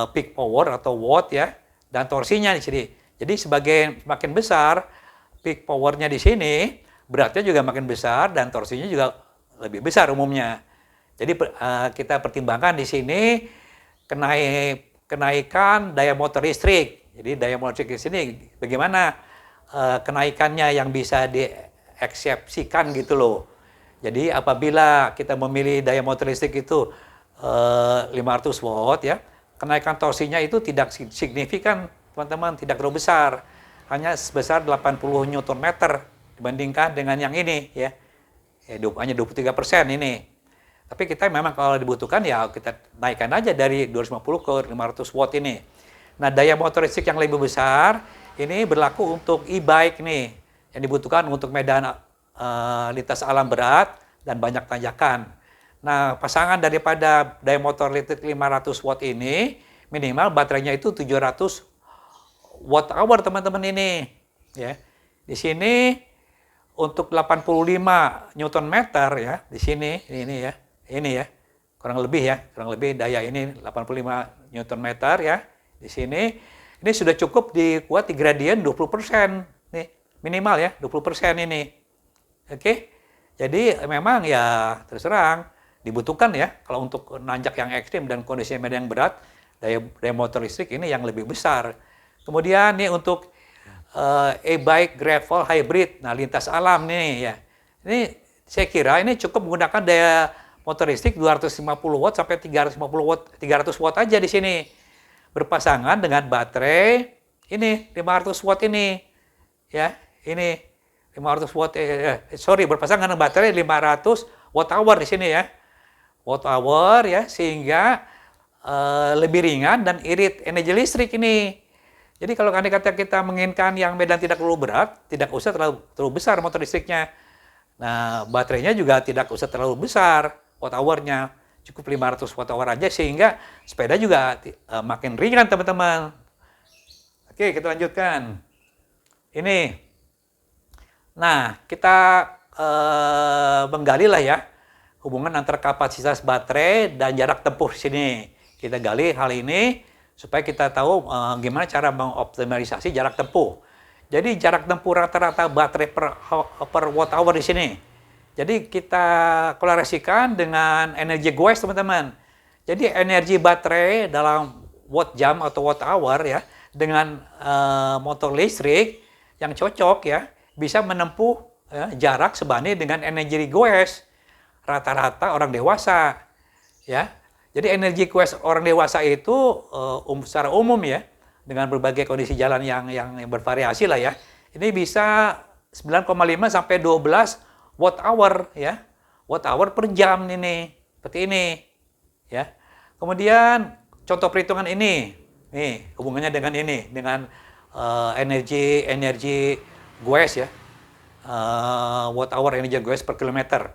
[SPEAKER 1] peak power atau watt ya, dan torsinya di sini. Jadi semakin besar peak powernya di sini, beratnya juga makin besar dan torsinya juga lebih besar umumnya. Jadi kita pertimbangkan di sini kenaikan daya motor listrik. Jadi daya motor listrik di sini bagaimana kenaikannya yang bisa dieksepsikan gitu loh. Jadi apabila kita memilih daya motor listrik itu 500 watt ya, kenaikan torsinya itu tidak signifikan teman-teman, tidak terlalu besar, hanya sebesar 80 Newton meter dibandingkan dengan yang ini ya, hanya 23% ini. Tapi kita memang kalau dibutuhkan ya kita naikkan aja dari 250 ke 500 watt ini. Nah daya motor listrik yang lebih besar ini berlaku untuk e-bike nih, yang dibutuhkan untuk medan lintas alam berat dan banyak tanjakan. Nah, pasangan daripada daya motor listrik 500 watt ini, minimal baterainya itu 700 watt hour teman-teman ini. Ya. Di sini untuk 85 Newton meter ya, di sini ini ya, kurang lebih daya ini 85 Newton meter ya, di sini. Ini sudah cukup dikuat di gradien 20%. Nih, minimal ya, 20% ini. Oke. Jadi memang ya terus terang dibutuhkan ya kalau untuk nanjak yang ekstrim dan kondisi medan yang berat, daya motor listrik ini yang lebih besar. Kemudian nih untuk e-bike gravel hybrid, nah lintas alam nih ya. Ini saya kira ini cukup menggunakan daya motor listrik 250 watt sampai 350 watt, 300 watt aja di sini. Berpasangan dengan baterai ini 500 watt ini ya, ini 500 watt berpasangan dengan baterai 500 watt hour di sini ya, watt hour ya, sehingga lebih ringan dan irit energi listrik ini. Jadi kalau kata kita menginginkan yang medan tidak terlalu berat, tidak usah terlalu besar motor listriknya. Nah baterainya juga tidak usah terlalu besar watt hournya. Cukup 500 watt hour aja sehingga sepeda juga makin ringan teman-teman. Oke, kita lanjutkan. Ini. Nah, kita menggali lah ya hubungan antara kapasitas baterai dan jarak tempuh di sini. Kita gali hal ini supaya kita tahu gimana cara mengoptimalisasi jarak tempuh. Jadi jarak tempuh rata-rata baterai per watt hour di sini. Jadi kita korelasikan dengan energi goes teman-teman. Jadi energi baterai dalam watt jam atau watt hour ya dengan motor listrik yang cocok ya bisa menempuh jarak sebanding dengan energi goes rata-rata orang dewasa ya. Jadi energi goes orang dewasa itu secara umum ya dengan berbagai kondisi jalan yang bervariasi lah ya. Ini bisa 9,5 sampai 12 watt hour ya, watt hour per jam ini, seperti ini ya. Kemudian contoh perhitungan ini, nih hubungannya dengan ini, dengan energi goes ya, watt hour energi goes per kilometer.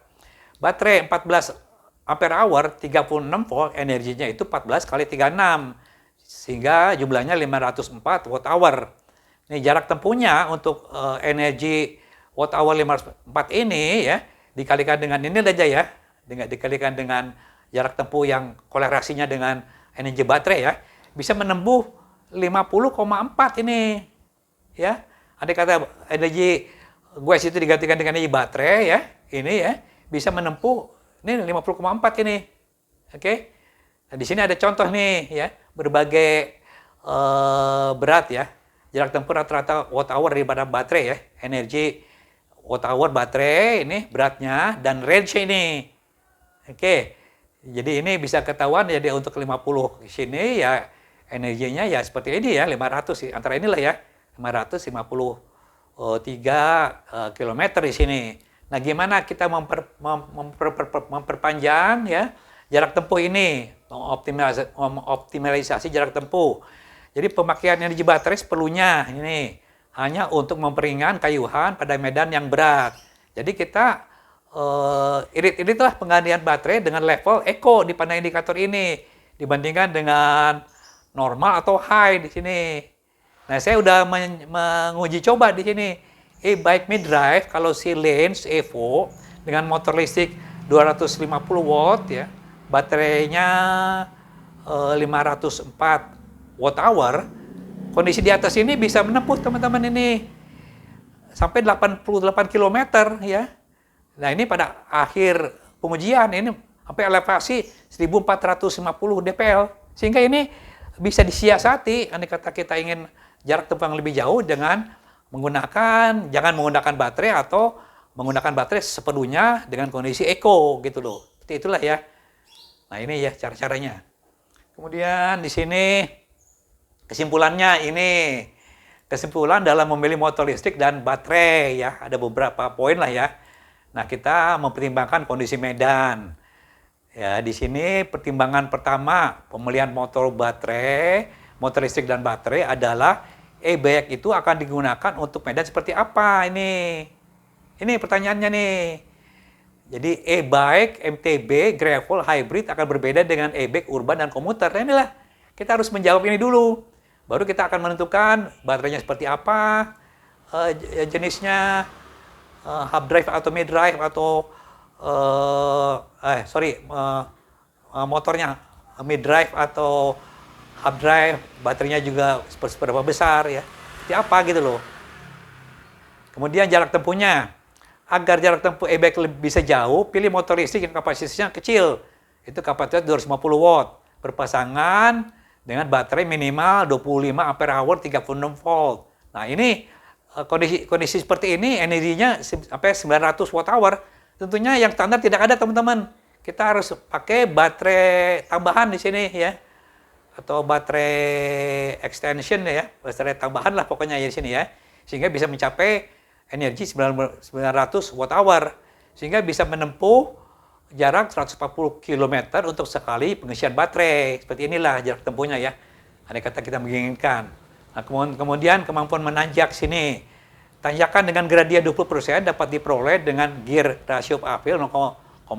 [SPEAKER 1] Baterai 14 ampere hour, 36 volt, energinya itu 14 kali 36, sehingga jumlahnya 504 watt hour. Ini jarak tempuhnya untuk energi watt hour 504 ini ya dikalikan dengan ini aja ya, dikalikan dengan jarak tempuh yang kolerasinya dengan energi baterai ya, bisa menembus 50,4 ini ya. Andai kata energi goes itu digantikan dengan energi baterai ya, ini ya bisa menempuh ini 50,4 ini. Oke. Nah, di sini ada contoh nih ya, berbagai berat ya. Jarak tempuh rata-rata watt hour daripada baterai ya, energi watt hour baterai ini beratnya dan range ini. Oke. Jadi ini bisa ketahuan jadi untuk 50 di sini ya energinya ya seperti ini ya 500 antara inilah ya 553 km di sini. Nah, gimana kita memperpanjang ya jarak tempuh ini, mengoptimalisasi jarak tempuh. Jadi pemakaian energi baterai seperlunya ini hanya untuk memperingan kayuhan pada medan yang berat. Jadi kita irit-irit lah penggantian baterai dengan level eco di panel indikator ini dibandingkan dengan normal atau high di sini. Nah, saya udah menguji coba di sini e-bike mid-drive kalau si Lanes Evo dengan motor listrik 250 watt ya, baterainya 504 watt hour. Kondisi di atas ini bisa menempuh teman-teman ini sampai 88 km ya. Nah, ini pada akhir pengujian ini sampai elevasi 1450 dpl. Sehingga ini bisa disiasati andai kata kita ingin jarak tempuh yang lebih jauh dengan jangan menggunakan baterai atau menggunakan baterai sepenuhnya dengan kondisi eco gitu loh. Seperti itulah ya. Nah, ini ya cara-caranya. Kemudian di sini kesimpulannya ini. Kesimpulan dalam memilih motor listrik dan baterai ya, ada beberapa poin lah ya. Nah, kita mempertimbangkan kondisi medan. Ya, di sini pertimbangan pertama pemilihan motor listrik dan baterai adalah e-bike itu akan digunakan untuk medan seperti apa ini? Ini pertanyaannya nih. Jadi e-bike, MTB, gravel, hybrid akan berbeda dengan e-bike urban dan komuter. Nah, inilah kita harus menjawab ini dulu. Baru kita akan menentukan baterainya seperti apa, jenisnya, hub drive atau mid drive atau motornya mid drive atau hub drive, baterainya juga seberapa besar ya, seperti apa gitu loh. Kemudian jarak tempuhnya, agar jarak tempuh e-bike bisa jauh, pilih motor listrik yang kapasitasnya kecil, itu kapasitas 250 watt, berpasangan dengan baterai minimal 25 ampere hour 36 volt. Nah, ini kondisi seperti ini energinya sampai 900 watt hour. Tentunya yang standar tidak ada, teman-teman. Kita harus pakai baterai tambahan di sini ya. Atau baterai extension ya, baterai tambahan lah pokoknya ya di sini ya. Sehingga bisa mencapai energi 900 watt hour. Sehingga bisa menempuh jarak 140 km untuk sekali pengisian baterai. Seperti inilah jarak tempuhnya ya. Andai kata kita menginginkan. Nah, kemudian kemampuan menanjak sini. Tanjakan dengan gradien 20% dapat diperoleh dengan gear rasio uphill 0,86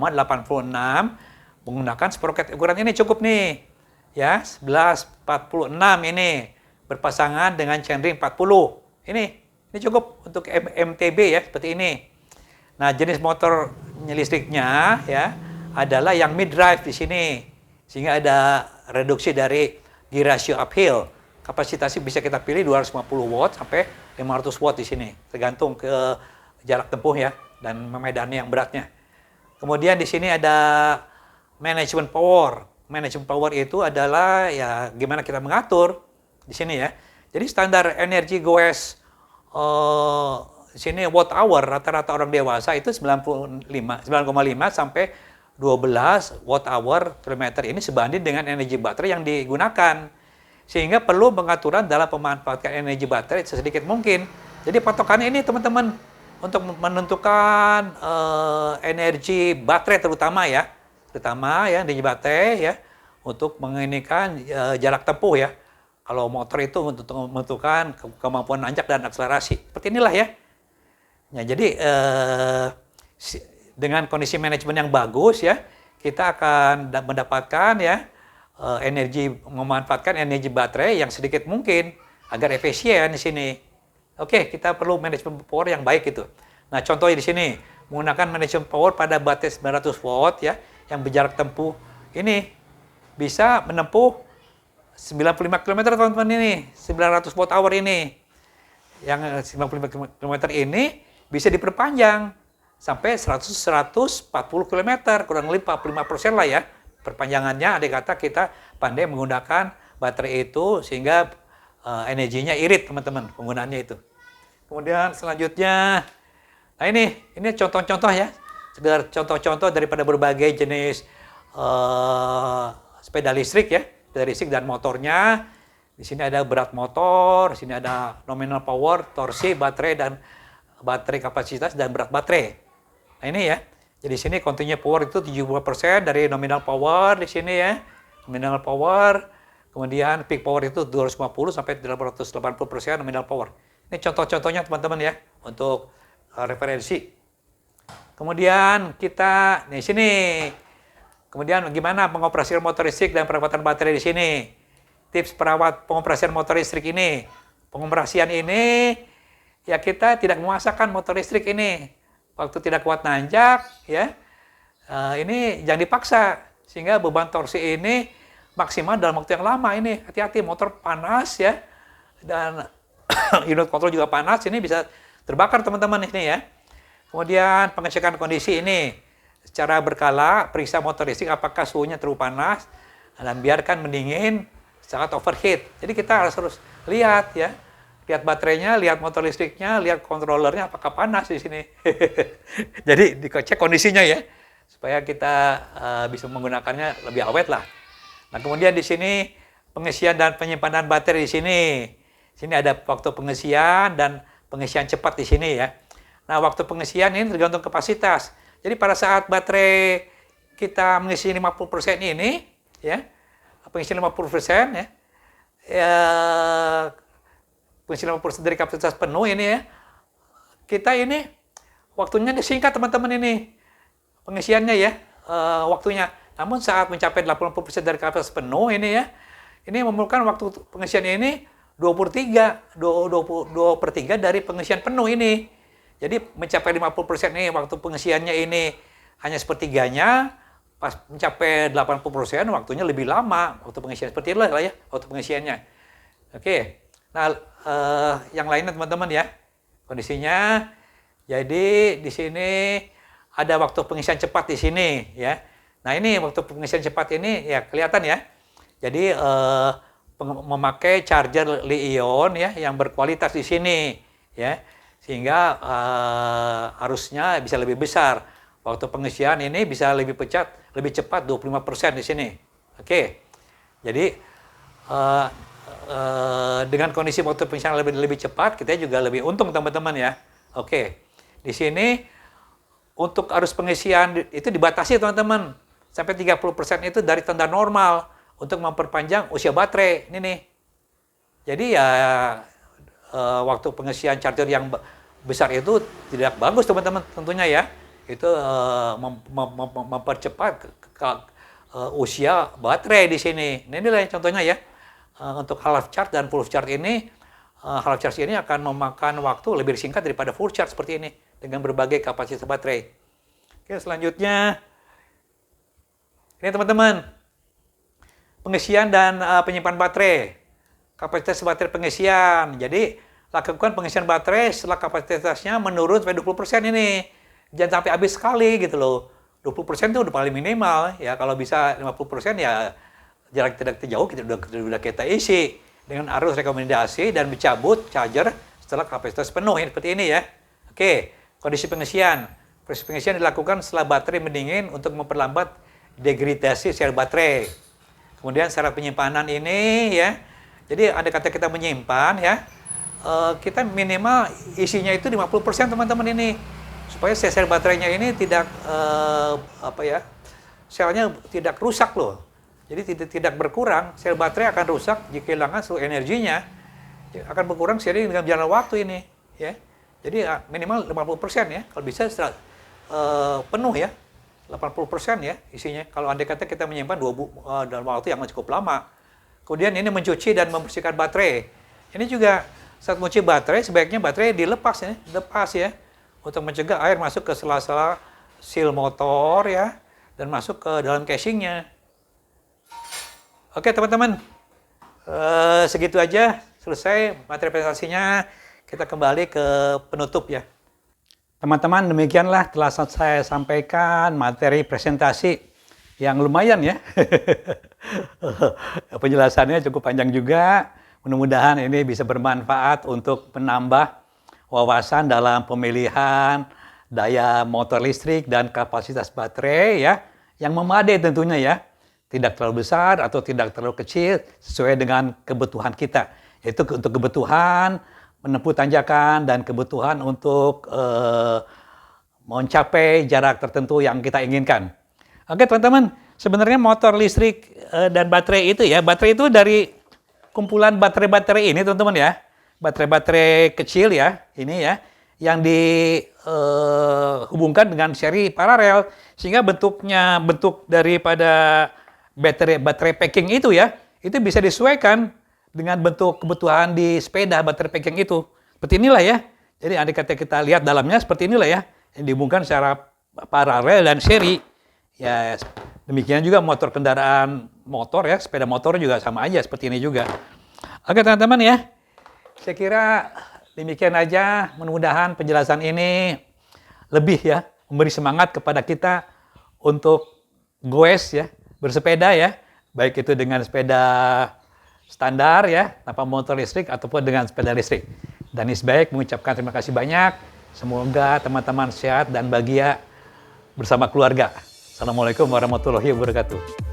[SPEAKER 1] menggunakan sprocket ukuran ini cukup nih. Ya, 1146 ini berpasangan dengan chainring 40. Ini cukup untuk MTB ya, seperti ini. Nah, jenis motor listriknya ya adalah yang mid drive di sini, sehingga ada reduksi dari gear ratio uphill. Kapasitasnya bisa kita pilih 250 watt sampai 500 watt di sini, tergantung ke jarak tempuh ya dan medannya yang beratnya. Kemudian di sini ada manajemen power. Manajemen power itu adalah ya gimana kita mengatur di sini ya. Jadi standar energi goes di sini watt hour rata-rata orang dewasa itu 9,5 sampai 12 watt hour per meter ini sebanding dengan energi baterai yang digunakan. Sehingga perlu pengaturan dalam pemanfaatan energi baterai sesedikit mungkin. Jadi patokannya ini teman-teman untuk menentukan energi baterai terutama ya energi baterai ya untuk menginikan jarak tempuh ya. Kalau motor itu untuk menentukan kemampuan nanjak dan akselerasi. Seperti inilah ya. Ya, jadi dengan kondisi manajemen yang bagus ya, kita akan mendapatkan ya memanfaatkan energi baterai yang sedikit mungkin agar efisien di sini. Oke, kita perlu manajemen power yang baik itu. Nah, contohnya di sini menggunakan manajemen power pada baterai 900 watt ya, yang berjarak tempuh ini bisa menempuh 95 km teman-teman ini, 900 watt hour ini. Yang 95 km ini bisa diperpanjang sampai 140 km, kurang lebih 45% lah ya. Perpanjangannya, ada kata kita pandai menggunakan baterai itu sehingga energinya irit teman-teman penggunaannya itu. Kemudian selanjutnya, nah ini contoh-contoh ya, sekedar contoh-contoh daripada berbagai jenis sepeda listrik ya, sepeda listrik dan motornya. Di sini ada berat motor, di sini ada nominal power, torsi, baterai dan baterai kapasitas dan berat baterai. Nah ini ya. Jadi sini continue power itu 70% dari nominal power di sini ya. Nominal power. Kemudian peak power itu 250 sampai 880% nominal power. Ini contoh-contohnya teman-teman ya untuk referensi. Kemudian kita di sini. Kemudian gimana pengoperasian motor listrik dan perawatan baterai di sini. Tips perawat pengoperasian motor listrik ini. Pengoperasian ini ya kita tidak memaksakan motor listrik ini. Waktu tidak kuat nanjak ya. Ini jangan dipaksa sehingga beban torsi ini maksimal dalam waktu yang lama ini. Hati-hati motor panas ya. Dan unit kontrol juga panas, ini bisa terbakar teman-teman ini ya. Kemudian pengecekan kondisi ini. Secara berkala, periksa motor listrik apakah suhunya terlalu panas dan biarkan mendingin saat overheat. Jadi kita harus lihat ya, lihat baterainya, lihat motor listriknya, lihat controllernya apakah panas di sini. Jadi dicek kondisinya ya, supaya kita bisa menggunakannya lebih awet lah. Nah kemudian di sini pengisian dan penyimpanan baterai di sini. Sini ada waktu pengisian dan pengisian cepat di sini ya. Nah waktu pengisian ini tergantung kapasitas. Jadi pada saat baterai kita mengisi 50% ini, ya, pengisi 50% ya, pengisi 50% dari kapasitas penuh ini ya, kita ini waktunya disingkat teman-teman ini, pengisiannya ya, waktunya. Namun saat mencapai 80% dari kapasitas penuh ini ya, ini memerlukan waktu pengisian ini 2/3 dari pengisian penuh ini. Jadi mencapai 50% nih waktu pengisiannya ini hanya sepertiganya, pas mencapai 80% waktunya lebih lama waktu pengisian, seperti itulah ya waktu pengisiannya. Oke, nah yang lainnya teman-teman ya kondisinya. Jadi di sini ada waktu pengisian cepat di sini ya. Nah ini waktu pengisian cepat ini ya kelihatan ya. Jadi memakai charger Li-ion ya yang berkualitas di sini ya. Sehingga arusnya bisa lebih besar. Waktu pengisian ini bisa lebih cepat 25% di sini. Oke. Jadi dengan kondisi waktu pengisian lebih cepat, kita juga lebih untung teman-teman ya. Oke. Di sini untuk arus pengisian itu dibatasi teman-teman. Sampai 30% itu dari tanda normal untuk memperpanjang usia baterai. Ini nih. Jadi ya waktu pengisian charger yang besar itu tidak bagus teman-teman tentunya ya. Itu mempercepat usia baterai di sini. Nah, inilah contohnya ya. Untuk half charge dan full charge ini, half charge ini akan memakan waktu lebih singkat daripada full charge seperti ini dengan berbagai kapasitas baterai. Oke, selanjutnya ini teman-teman. Pengisian dan penyimpanan baterai. Kapasitas baterai pengisian. Jadi, lakukan pengisian baterai setelah kapasitasnya menurun sampai 20% ini. Jangan sampai habis sekali gitu loh. 20% itu udah paling minimal. Ya, kalau bisa 50% ya jarak tidak jauh udah kita isi dengan arus rekomendasi dan mencabut charger setelah kapasitas penuh. Ini seperti ini ya. Oke, kondisi pengisian. Proses pengisian dilakukan setelah baterai mendingin untuk memperlambat degradasi sel baterai. Kemudian syarat penyimpanan ini ya. Jadi ada kata kita menyimpan ya. Kita minimal isinya itu 50% teman-teman ini. Supaya sel baterainya ini tidak selnya tidak rusak loh. Jadi tidak berkurang, sel baterai akan rusak jika kehilangan seluruh energinya. Akan berkurang seiring dengan jalan waktu ini ya. Jadi minimal 50% ya. Kalau bisa penuh ya. 80% ya isinya. Kalau andai kata kita menyimpan dalam waktu yang cukup lama. Kemudian ini mencuci dan membersihkan baterai. Ini juga saat mencuci baterai sebaiknya baterai dilepas ya, untuk mencegah air masuk ke sela-sela seal motor ya dan masuk ke dalam casingnya. Oke teman-teman, segitu aja selesai materi presentasinya. Kita kembali ke penutup ya. Teman-teman, demikianlah telah saya sampaikan materi presentasi yang lumayan ya. Penjelasannya cukup panjang juga. Mudah-mudahan ini bisa bermanfaat untuk menambah wawasan dalam pemilihan daya motor listrik dan kapasitas baterai ya, yang memadai tentunya ya. Tidak terlalu besar atau tidak terlalu kecil, sesuai dengan kebutuhan kita. Yaitu untuk kebutuhan menempuh tanjakan dan kebutuhan untuk mencapai jarak tertentu yang kita inginkan. Oke teman-teman, sebenarnya motor listrik dan baterai itu ya, baterai itu dari kumpulan baterai-baterai ini teman-teman ya. Baterai-baterai kecil ya, ini ya, yang dihubungkan dengan seri paralel, sehingga bentuk daripada baterai packing itu ya, itu bisa disesuaikan dengan bentuk kebutuhan di sepeda baterai packing itu. Seperti inilah ya. Jadi andai kata kita lihat dalamnya seperti inilah ya, yang dihubungkan secara paralel dan seri. Ya, demikian juga motor kendaraan motor ya, sepeda motor juga sama aja seperti ini juga. Oke teman-teman ya, saya kira demikian aja. Mudah-mudahan penjelasan ini lebih ya, memberi semangat kepada kita untuk goes ya, bersepeda ya, baik itu dengan sepeda standar ya, tanpa motor listrik ataupun dengan sepeda listrik. Danis Bike mengucapkan terima kasih banyak. Semoga teman-teman sehat dan bahagia bersama keluarga. Assalamualaikum warahmatullahi wabarakatuh.